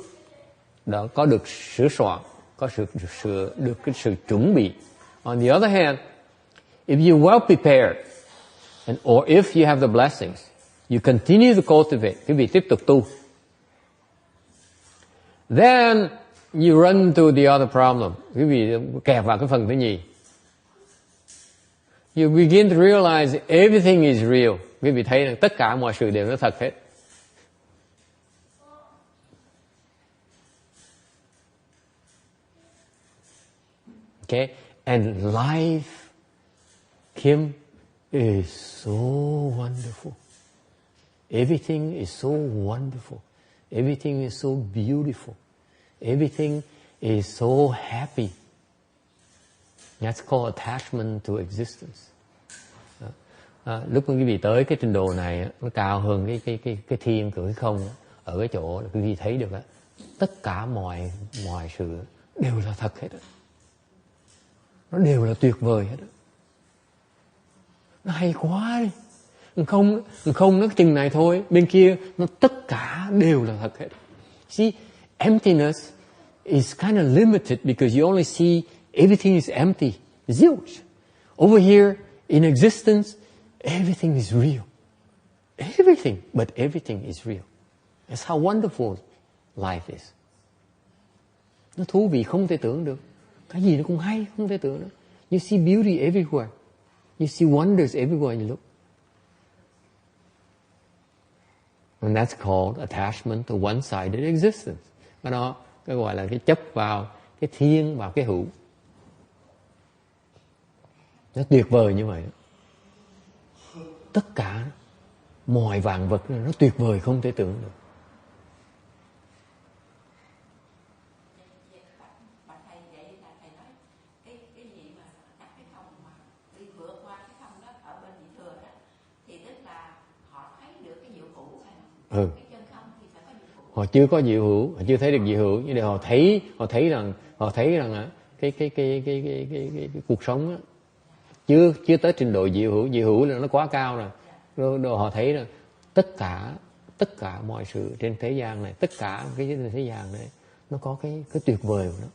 [SPEAKER 1] đó có được sửa soạn, có được cái sự chuẩn bị. On the other hand, if you're well prepared, or if you have the blessings, you continue to cultivate, quý vị tiếp tục tu. Then you run into the other problem. Quý vị kẹp vào cái phần thứ nhì. You begin to realize everything is real. Quý vị thấy rằng tất cả mọi sự đều nó thật hết. Okay, and life, Kim, is so wonderful. Everything is so wonderful. Everything is so beautiful. Everything is so happy. That's called attachment to existence. Lúc mà quý vị tới cái trình độ này, nó cao hơn cái thiên của cái không, ở cái chỗ quý vị thấy được tất cả mọi sự đều là thật hết. Nó đều là tuyệt vời hết. Nó hay quá đi. Không nó chừng này thôi, bên kia nó tất cả đều là thật hết. See, emptiness is kind of limited because you only see everything is empty. Zilch. Over here in existence, everything is real. Everything, but everything is real. That's how wonderful life is. Nó thú vị không thể tưởng được. Cái gì nó cũng hay, không thể tưởng được. You see beauty everywhere. You see wonders everywhere you look. And that's called attachment to one-sided existence. Cái gọi là cái chấp vào cái thiên, vào cái hữu. Nó tuyệt vời như vậy. Tất cả mọi vạn vật nó tuyệt vời không thể tưởng được. Họ chưa có diệu hữu, họ chưa thấy được diệu hữu, nhưng để họ thấy rằng cái cuộc sống á, chưa tới trình độ diệu hữu là nó quá cao rồi họ thấy rằng tất cả mọi sự trên thế gian này, tất cả cái thế gian này nó có cái tuyệt vời của nó,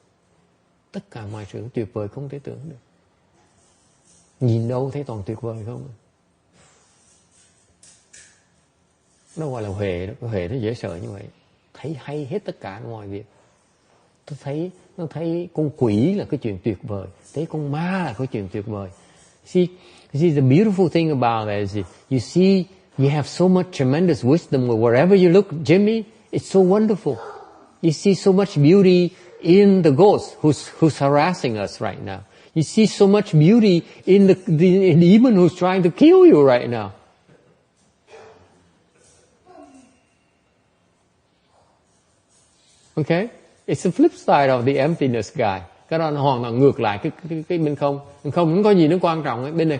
[SPEAKER 1] tất cả mọi sự tuyệt vời không thể tưởng được, nhìn đâu thấy toàn tuyệt vời không. Nó gọi là huệ đó, cái huệ nó dễ sợ như vậy, thấy hay hết tất cả mọi việc. Nó thấy con quỷ là cái chuyện tuyệt vời, thấy con ma là cái chuyện tuyệt vời. See, the beautiful thing about that is you see you have so much tremendous wisdom wherever you look, Jimmy. It's so wonderful. You see so much beauty in the ghost who's harassing us right now. You see so much beauty in the demon who's trying to kill you right now. Okay? It's the flip side of the emptiness guy. Cái đó nó hoàn toàn ngược lại cái bên không. Bên không có gì nó quan trọng ấy. Bên này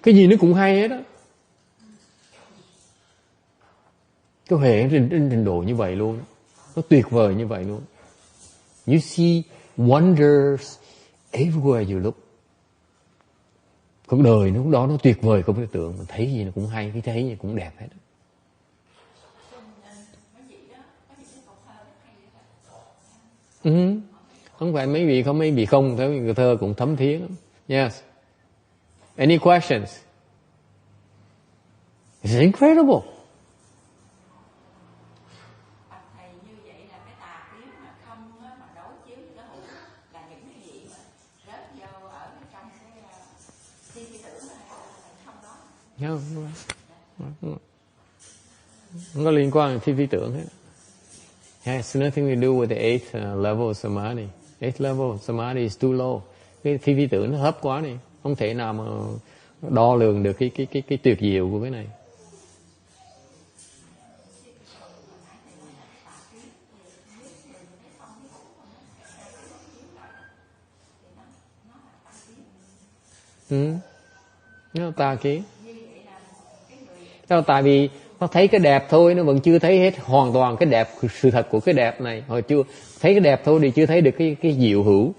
[SPEAKER 1] cái gì nó cũng hay hết á. Cái huệ trên trình độ như vậy luôn. Nó tuyệt vời như vậy luôn. You see wonders everywhere you look. Cuộc đời lúc đó nó tuyệt vời không thể tưởng. Mình thấy gì nó cũng hay, cái thấy gì cũng đẹp hết. Không phải mấy vị không, thấy người thơ cũng thấm thía lắm. Yes. Any questions? It's incredible.
[SPEAKER 4] Thầy, như vậy là cái tà kiến mà không mà đối chiếu với cái hữu là những cái gì mà rớt vô ở trong cái thi tưởng này không đó.
[SPEAKER 1] Không có liên quan đến thi tưởng hết. Has nothing to do with the eighth level of samadhi. Eighth level of samadhi is too low. Cái thi tưởng nó thấp quá này, không thể nào mà đo lường được cái tuyệt diệu của cái này. Nó tà kiến. Tại vì nó thấy cái đẹp thôi, nó vẫn chưa thấy hết hoàn toàn cái đẹp, sự thật của cái đẹp này. Họ chưa thấy cái đẹp thôi thì chưa thấy được cái diệu hữu.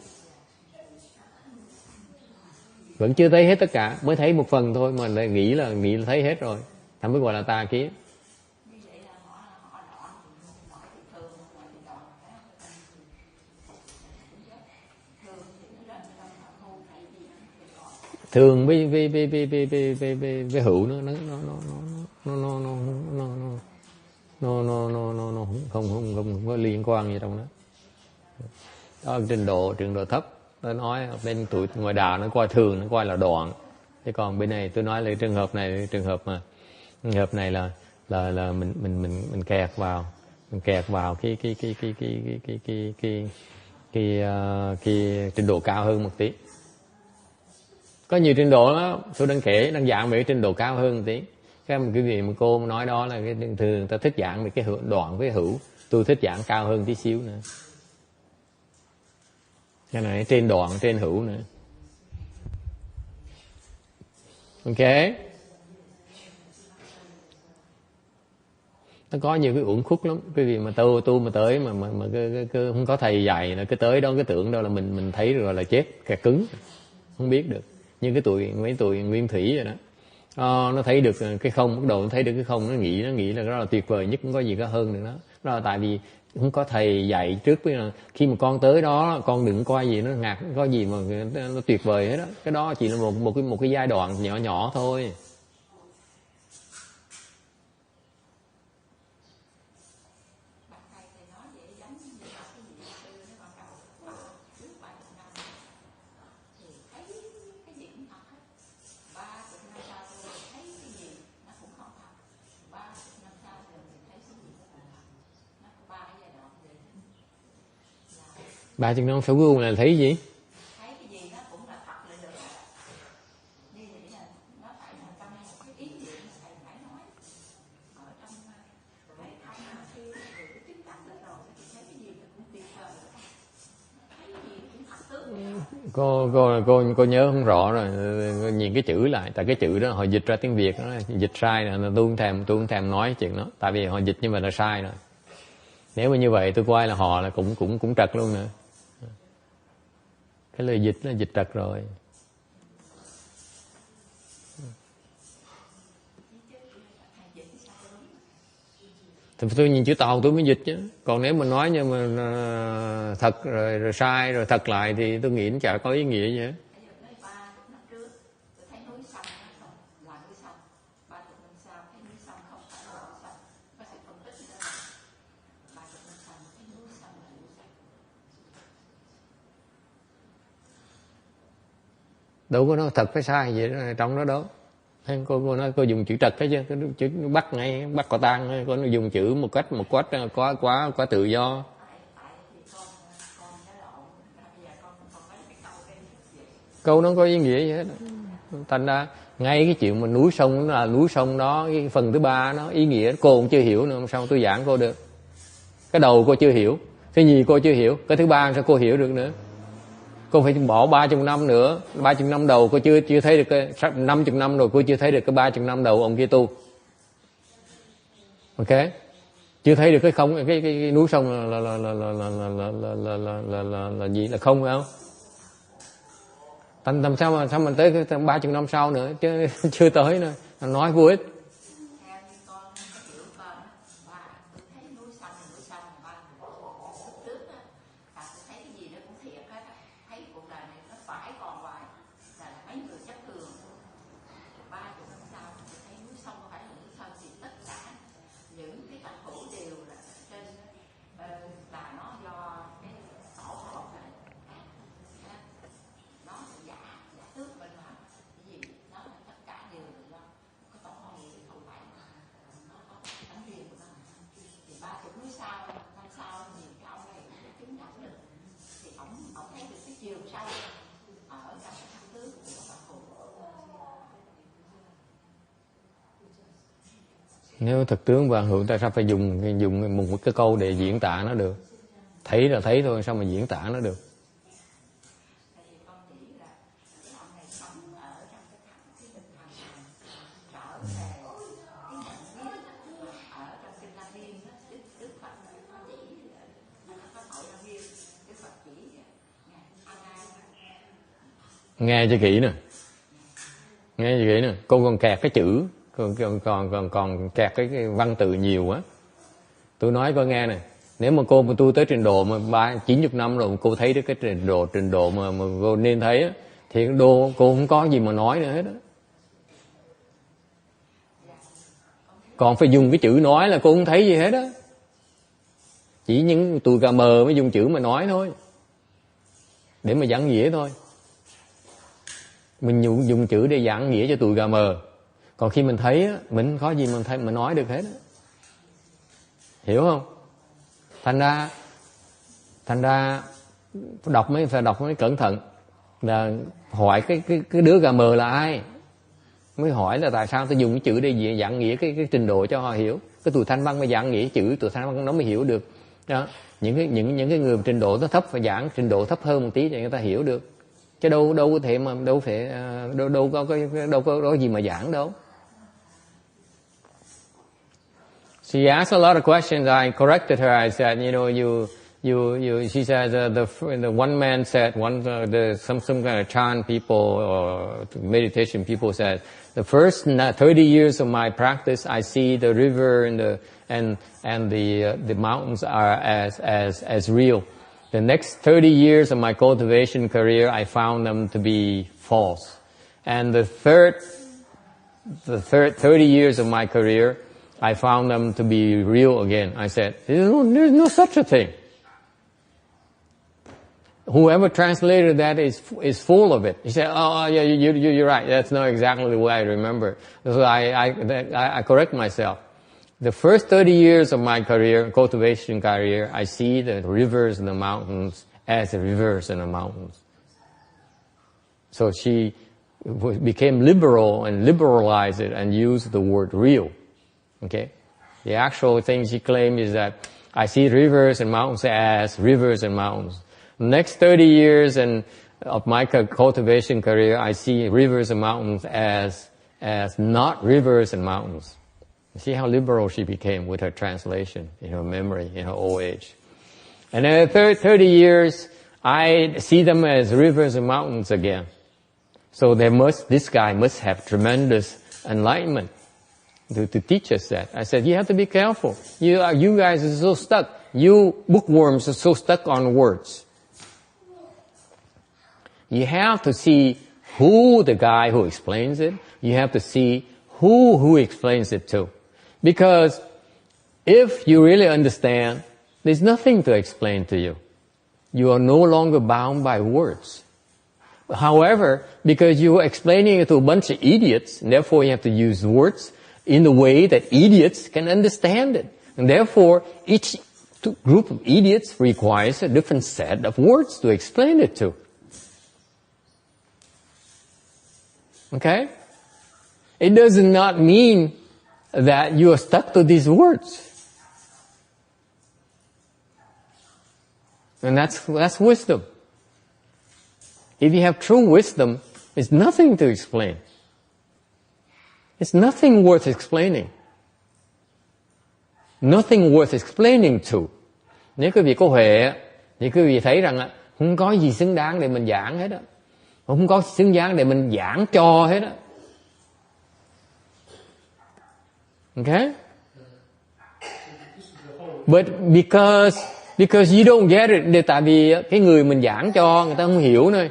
[SPEAKER 1] Vẫn chưa thấy hết tất cả, mới thấy một phần thôi mà lại nghĩ là thấy hết rồi. Thằng mới gọi là tà kiến. Thường với hữu nó không có liên quan gì trong đó. Đó trình độ thấp. Tôi nói bên tuổi ngoài đạo nó coi thường, nó coi là đoạn. Thế còn bên này tôi nói là trường hợp này là mình kẹt vào cái trình độ cao hơn một tí. Có nhiều trình độ đó, tôi đang giảng về trình độ cao hơn một tí. Cái vị mà cô nói đó là cái thường ta thích giảng về cái đoạn với hữu, tôi thích giảng cao hơn tí xíu nữa. Cái này trên đoạn trên hữu nữa. Ok. Nó có nhiều cái uẩn khúc lắm. Cái gì mà tu mà tới mà không có thầy dạy là cái tới đó cái tưởng đâu là mình thấy rồi là chết kẹt cứng, không biết được. Như mấy tụi nguyên thủy rồi đó. Nó thấy được cái không, bắt đầu nó thấy được cái không, nó nghĩ là đó là tuyệt vời nhất, không có gì có hơn được đó. Đó là tại vì không có thầy dạy trước, khi mà con tới đó con đừng coi gì nó ngạc, có gì mà nó tuyệt vời hết đó. Cái đó chỉ là một cái giai đoạn nhỏ thôi. Bà chừng năm phải cuối cùng là thấy gì?
[SPEAKER 4] Thấy cái gì nó cũng là thật là được. Như vậy là nó phải là trong một cái ý niệm mà thầy phải nói. Ở trong cái thông mà khi cái chứng đắc được rồi thì thấy cái gì nó cũng tuyệt vời. Thấy cái gì cũng thật tướng.
[SPEAKER 1] Cô nhớ không rõ rồi, nhìn cái chữ lại, tại cái chữ đó họ dịch ra tiếng Việt đó, dịch sai rồi, tôi không thèm nói chuyện đó, tại vì họ dịch như vậy là sai rồi. Nếu mà như vậy tôi coi là họ là cũng trật luôn nữa. Cái lời dịch nó dịch trật rồi. Thì tôi nhìn chữ Tàu tôi mới dịch chứ. Còn nếu mà nói nhưng mà thật rồi sai rồi thật lại thì tôi nghĩ nó chả có ý nghĩa gì hết. Đâu có nói thật phải sai gì đó, trong đó đâu. Cô nói cô dùng chữ trật thế chứ, chữ bắt quả tang, cô dùng chữ một cách quá tự do. Câu nó có ý nghĩa gì hết. Thành ra ngay cái chuyện mà núi sông là núi sông đó, cái phần thứ ba nó ý nghĩa cô cũng chưa hiểu nữa, sao tôi giảng cô được. Cái đầu cô chưa hiểu, cái gì cô chưa hiểu, cái thứ ba sao cô hiểu được nữa. Cô phải bỏ 30 năm nữa, 30 năm đầu cô chưa thấy được cái 50 năm rồi cô chưa thấy được cái 30 năm đầu ông kia tu. Ok? Chưa thấy được cái không, cái núi sông là gì, là không phải không? Thành sao mà tới 30 năm sau nữa chứ chưa tới nữa, nói vô ích. Nếu thực tướng vạn hữu ta sao phải dùng một cái câu để diễn tả nó được? Thấy là thấy thôi, sao mà diễn tả nó được? Nghe cho kỹ nè, nghe cho kỹ nè. Cô còn kẹt cái chữ, còn kẹt cái văn từ nhiều quá. Tôi nói cô nghe nè, nếu mà cô tu tới trình độ mà 90 năm rồi cô thấy được cái trình độ mà cô nên thấy á, thì cô không có gì mà nói nữa hết á. Còn phải dùng cái chữ nói là cô không thấy gì hết á. Chỉ những tụi cà mờ mới dùng chữ mà nói thôi, để mà giảng nghĩa thôi. Mình dùng chữ để giảng nghĩa cho tụi gà mờ. Còn khi mình thấy á, mình không có gì mình nói được hết á. Hiểu không? Thành ra phải đọc mới cẩn thận. Là hỏi cái đứa gà mờ là ai, mới hỏi là tại sao tôi dùng cái chữ để giảng nghĩa cái trình độ cho họ hiểu. Cái tụi thanh văn mới giảng nghĩa chữ, tụi thanh văn nó mới hiểu được. Đó. Những cái người trình độ nó thấp phải giảng trình độ thấp hơn một tí để người ta hiểu được. Chứ đâu có thể mà đâu có gì mà giảng đâu. She asked a lot of questions. I corrected her. I said, she said the one man said some kind of chant people or meditation people said, the first 30 years of my practice I see the river and the mountains are as real. The next 30 years of my cultivation career, I found them to be false. And the third 30 years of my career, I found them to be real again. I said, there's no such a thing. Whoever translated that is full of it. He said, oh yeah, you're right. That's not exactly the way I remember. So I correct myself. The first 30 years of my career, cultivation career, I see the rivers and the mountains as the rivers and the mountains. So she became liberal and liberalized it and used the word real. Okay? The actual thing she claimed is that I see rivers and mountains as rivers and mountains. The next 30 years and of my cultivation career, I see rivers and mountains as not rivers and mountains. See how liberal she became with her translation in her memory, in her old age. And in 30 years, I see them as rivers and mountains again. So this guy must have tremendous enlightenment to teach us that. I said, you have to be careful. You guys are so stuck. You bookworms are so stuck on words. You have to see who the guy who explains it. You have to see who explains it to. Because if you really understand, there's nothing to explain to you. You are no longer bound by words. However, because you are explaining it to a bunch of idiots, and therefore you have to use words in a way that idiots can understand it. And therefore, each group of idiots requires a different set of words to explain it to. Okay? It does not mean that you are stuck to these words. And that's wisdom. If you have true wisdom, there's nothing to explain. It's nothing worth explaining. Nothing worth explaining to. Nếu quý vị có huệ, thì quý vị thấy rằng không có gì xứng đáng để mình giảng hết á. Không có xứng đáng để mình giảng cho hết á. Okay? But because you don't get it, tại vì cái người mình giảng cho người ta không hiểu nữa,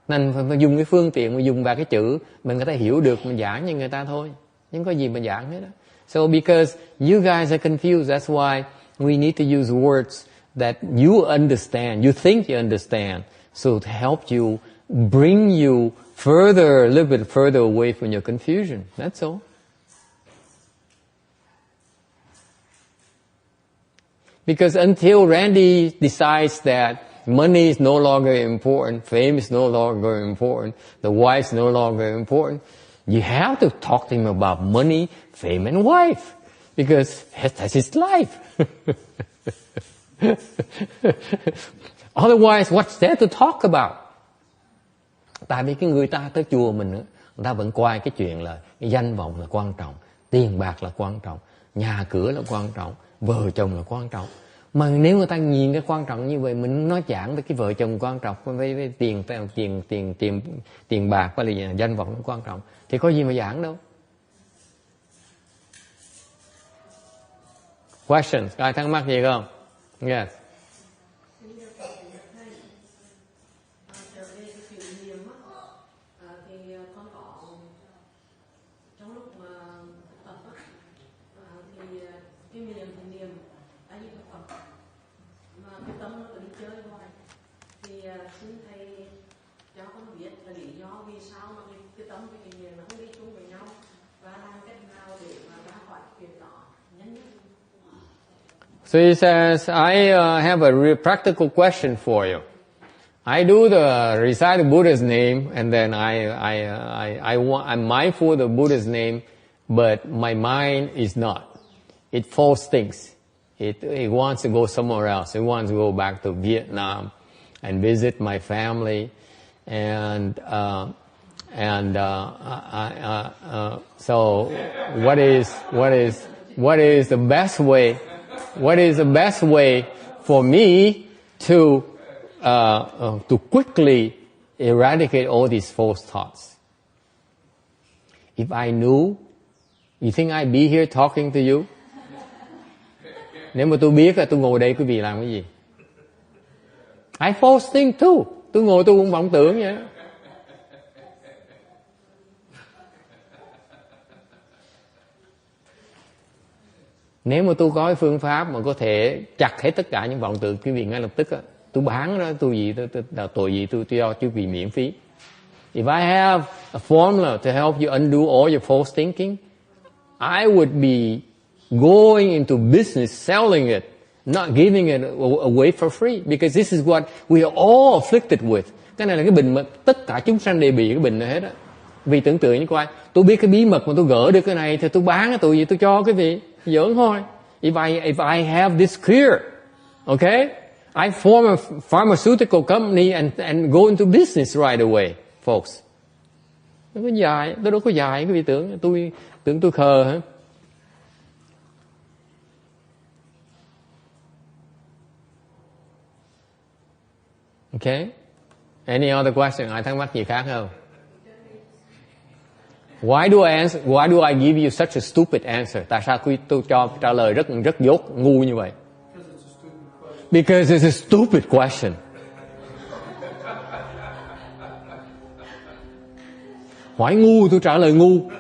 [SPEAKER 1] nên phải dùng cái phương tiện mà dùng vào cái chữ mà người ta hiểu được, mình giảng cho người ta thôi, không có gì mà giảng hết đó. So because you guys are confused, that's why we need to use words that you understand, you think you understand, so to help you, bring you further, a little bit further away from your confusion. That's all. Because until Randy decides that money is no longer important, fame is no longer important, the wife is no longer important, you have to talk to him about money, fame, and wife. Because that's his life. Otherwise, what's there to talk about? Tại vì cái người ta tới chùa mình, người ta vẫn coi cái chuyện là cái danh vọng là quan trọng, tiền bạc là quan trọng, nhà cửa là quan trọng, vợ chồng là quan trọng. Mà nếu người ta nhìn cái quan trọng như vậy, mình nói giảng về cái vợ chồng quan trọng, với tiền bạc với là danh vọng nó quan trọng, thì có gì mà giảng đâu. Questions? Ai thắc mắc gì không? Yes. So he says, I have a real practical question for you. I do recite the Buddha's name, and then I'm mindful of the Buddha's name, but my mind is not. It false thinks. It wants to go somewhere else. It wants to go back to Vietnam and visit my family, and so what is the best way? What is the best way for me to quickly eradicate all these false thoughts? If I knew, you think I'd be here talking to you? Nếu mà tôi biết là tôi ngồi đây quý vị làm cái gì? I false think too. Tôi ngồi tôi cũng vọng tưởng vậy đó. Nếu mà tôi có cái phương pháp mà có thể chặt hết tất cả những vọng tưởng quý vị ngay lập tức á, tôi bán đó, tội gì tôi cho quý vị miễn phí. If I have a formula to help you undo all your false thinking, I would be going into business selling it, not giving it away for free, because this is what we are all afflicted with. Cái này là cái bệnh mà tất cả chúng sanh đều bị cái bệnh này hết á. Vì tưởng tượng như coi, tôi biết cái bí mật mà tôi gỡ được cái này thì tôi bán cái tội gì tôi cho quý vị. Giỡn thôi. If I have this clear, okay? I form a pharmaceutical company and go into business right away, folks. Nó có dài, tôi đâu có dài cái vị tưởng tôi khờ hả? Okay. Any other question? Ai thắc mắc gì khác không? Why do I give you such a stupid answer? Tại sao tôi cho trả lời rất dốt ngu như vậy? Because it's a stupid question. Hỏi ngu tôi trả lời ngu.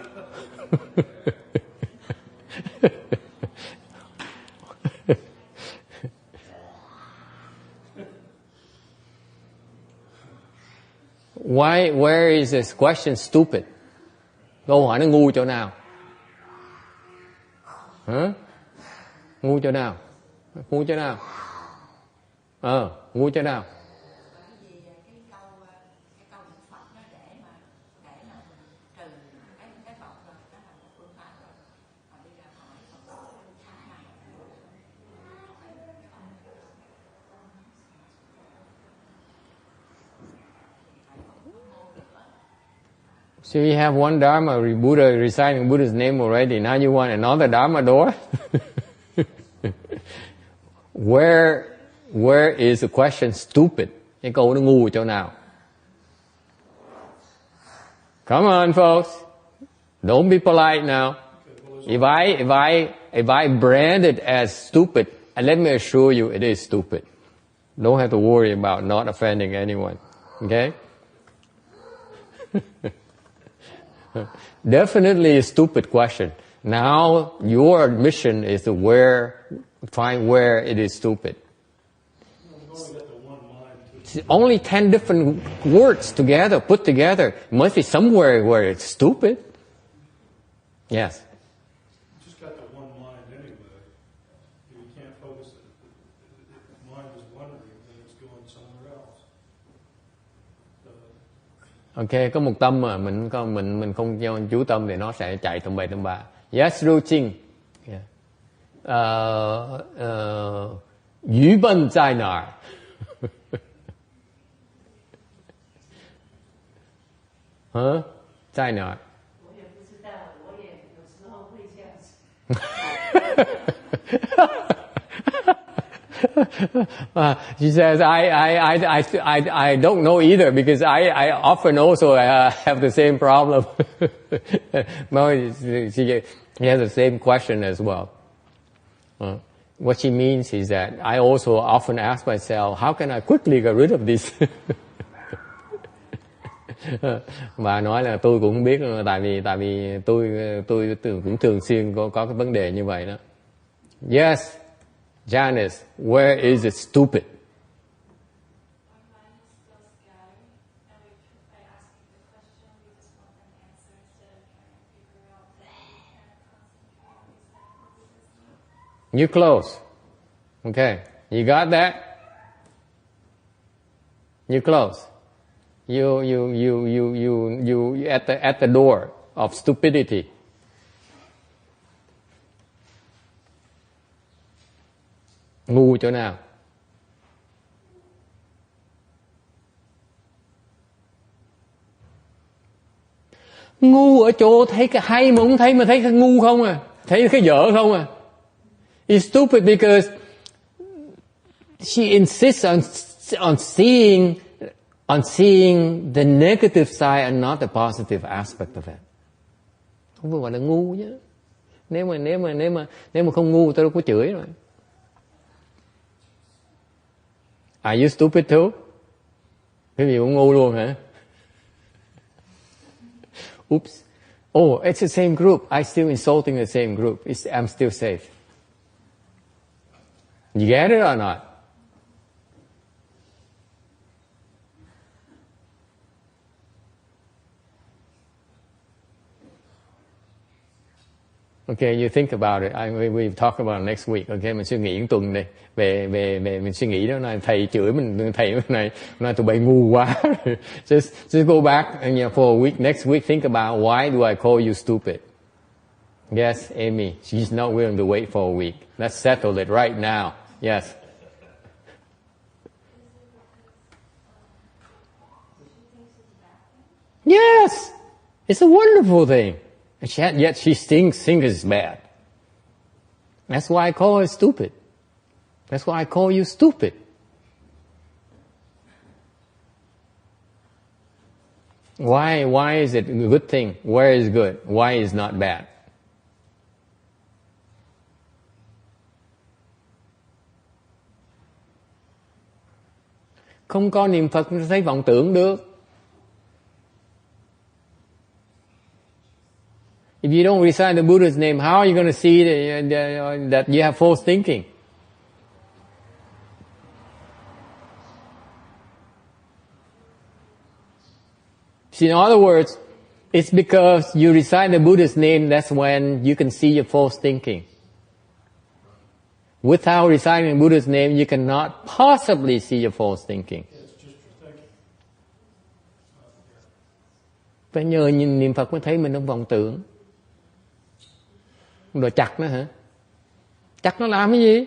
[SPEAKER 1] Where is this question stupid? Câu hỏi nó ngu chỗ nào? Hả? Ngu chỗ nào? Ngu chỗ nào? Ngu chỗ nào? So you have one Dharma, Buddha reciting Buddha's name already. Now you want another Dharma door? Where is the question stupid? Cái câu nó ngu ở chỗ nào? Come on, folks. Don't be polite now. If I brand it as stupid, and let me assure you, it is stupid. Don't have to worry about not offending anyone. Okay? Definitely a stupid question. Now your mission is to find where it is stupid. It's only 10 different words together, put together. It must be somewhere where it's stupid. Yes.
[SPEAKER 2] You just got the one mind anyway. You can't focus it. The mind is wandering and it's going somewhere else.
[SPEAKER 1] Ok, có một tâm mà mình không chú tâm thì nó sẽ chạy tầm bậy tầm bạ. Yes, Ru Ching. Yu Bần Zai Nar. Hả? Zai Nar. She says, I don't know either because I often also have the same problem. She has the same question as well. What she means is that I also often ask myself, how can I quickly get rid of this? Và nói là tôi cũng không biết, tại vì tôi cũng thường xuyên có cái vấn đề như vậy đó. Yes, Janice, where is it stupid? You close. Okay, you got that? You close. You at the door of stupidity. Ngu chỗ nào? Ngu ở chỗ thấy cái hay mà không thấy, mà thấy cái ngu không à, thấy cái dở không à. It's stupid because she insists on seeing the negative side and not the positive aspect of it. Không phải gọi là ngu chứ. Nếu mà không ngu tôi đâu có chửi rồi. Are you stupid too? Cái gì cũng ngu luôn hả? Oops. Oh, it's the same group. I'm still insulting the same group. I'm still safe. You get it or not? Okay, you think about it. We'll talk about it next week. Okay, mình suy nghĩ tuần này về mình suy nghĩ đó. Này thầy chửi mình, thầy này tụi bay ngu quá. just go back and for a week. Next week, think about why do I call you stupid? Yes, Amy. She's not willing to wait for a week. Let's settle it right now. Yes. Yes, it's a wonderful thing. Yet she thinks it's bad. That's why I call her stupid. That's why I call you stupid. Why is it a good thing? Where is good? Why is not bad? Không có niệm Phật thấy vọng tưởng được. If you don't recite the Buddha's name, how are you going to see that you have false thinking? See, in other words, it's because you recite the Buddha's name, that's when you can see your false thinking. Without reciting the Buddha's name, you cannot possibly see your false thinking. Phải nhờ nhìn niệm Phật mới thấy mình không vọng tưởng. Rồi chặt nó hả? Chặt nó làm cái gì?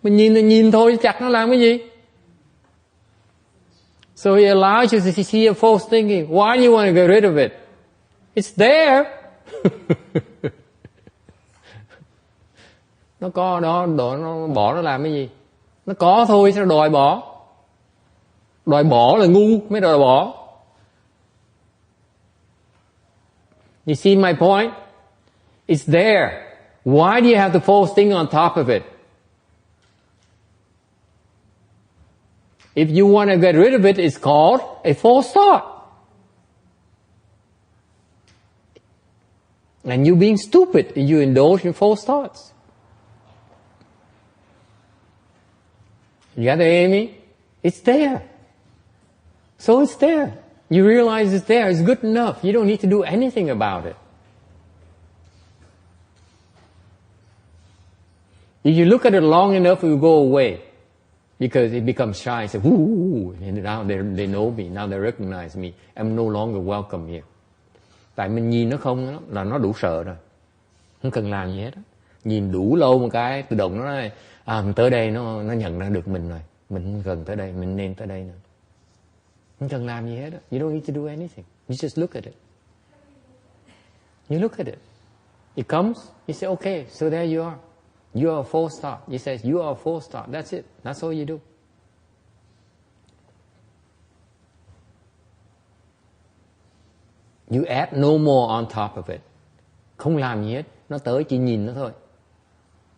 [SPEAKER 1] Mình nhìn thôi, chặt nó làm cái gì? So he allows you to see your false thinking. Why do you want to get rid of it? It's there. Nó có đó, nó bỏ nó làm cái gì? Nó có thôi, sao đòi bỏ? Đòi bỏ là ngu mới đòi bỏ. You see my point? It's there. Why do you have the false thing on top of it? If you want to get rid of it, it's called a false thought. And you being stupid, you indulge in false thoughts. You got to hear me? It's there. So it's there. You realize it's there. It's good enough. You don't need to do anything about it. If you look at it long enough, it will go away. Because it becomes shy. Say, ooh, and now they know me. Now they recognize me. I'm no longer welcome here. Tại mình nhìn nó không là nó đủ sợ rồi. Không cần làm gì hết. Nhìn đủ lâu một cái, tự động nó nói, tới đây nó nhận ra được mình rồi. Mình không cần tới đây, mình nên tới đây nữa. Không cần làm gì hết. You don't need to do anything. You just look at it. You look at it. It comes, you say, okay, so there you are. You are a false thought. He says, you are a false thought. That's it. That's all you do. You add no more on top of it. Không làm gì hết. Nó tới chỉ nhìn nó thôi.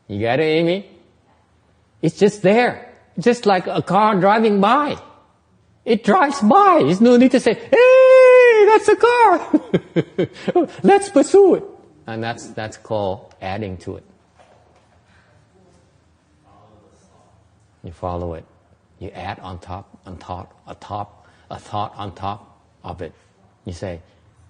[SPEAKER 1] You get it, Amy? It's just there. Just like a car driving by. It drives by. There's no need to say, hey, that's a car. Let's pursue it. And that's called adding to it. You follow it. You add a thought on top of it. You say,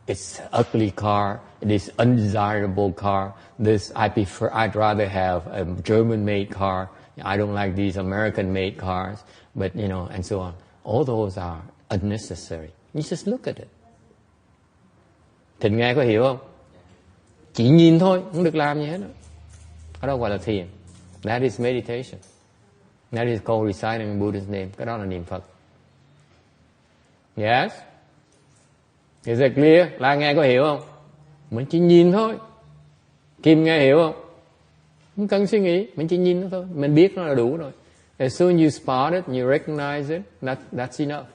[SPEAKER 1] it's an ugly car. It is undesirable car. I'd rather have a German-made car. I don't like these American-made cars. But, and so on. All those are unnecessary. You just look at it. Thịnh nghe có hiểu không? Chỉ nhìn thôi, không được làm gì hết. Cái đó gọi là thiền. That is meditation. That is called reciting Buddha's name. Cái đó là niệm Phật. Yes? Is it clear? La nghe có hiểu không? Mình chỉ nhìn thôi. Kim nghe hiểu không? Không cần suy nghĩ. Mình chỉ nhìn nó thôi. Mình biết nó là đủ rồi. As soon as you spot it, you recognize it, that's enough.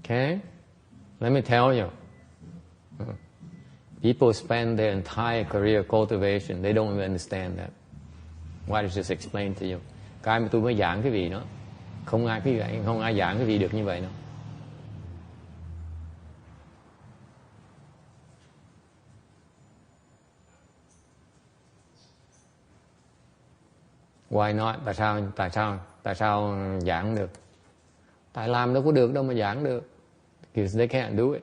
[SPEAKER 1] Okay? Let me tell you. People spend their entire career cultivation. They don't even understand that. Why did I just explain to you? Cái mà tôi mới giảng cái vị đó. Không ai giảng cái vị được như vậy đâu. Why not? Tại sao giảng được? Tại làm đâu có được đâu mà giảng được. Because they can't do it.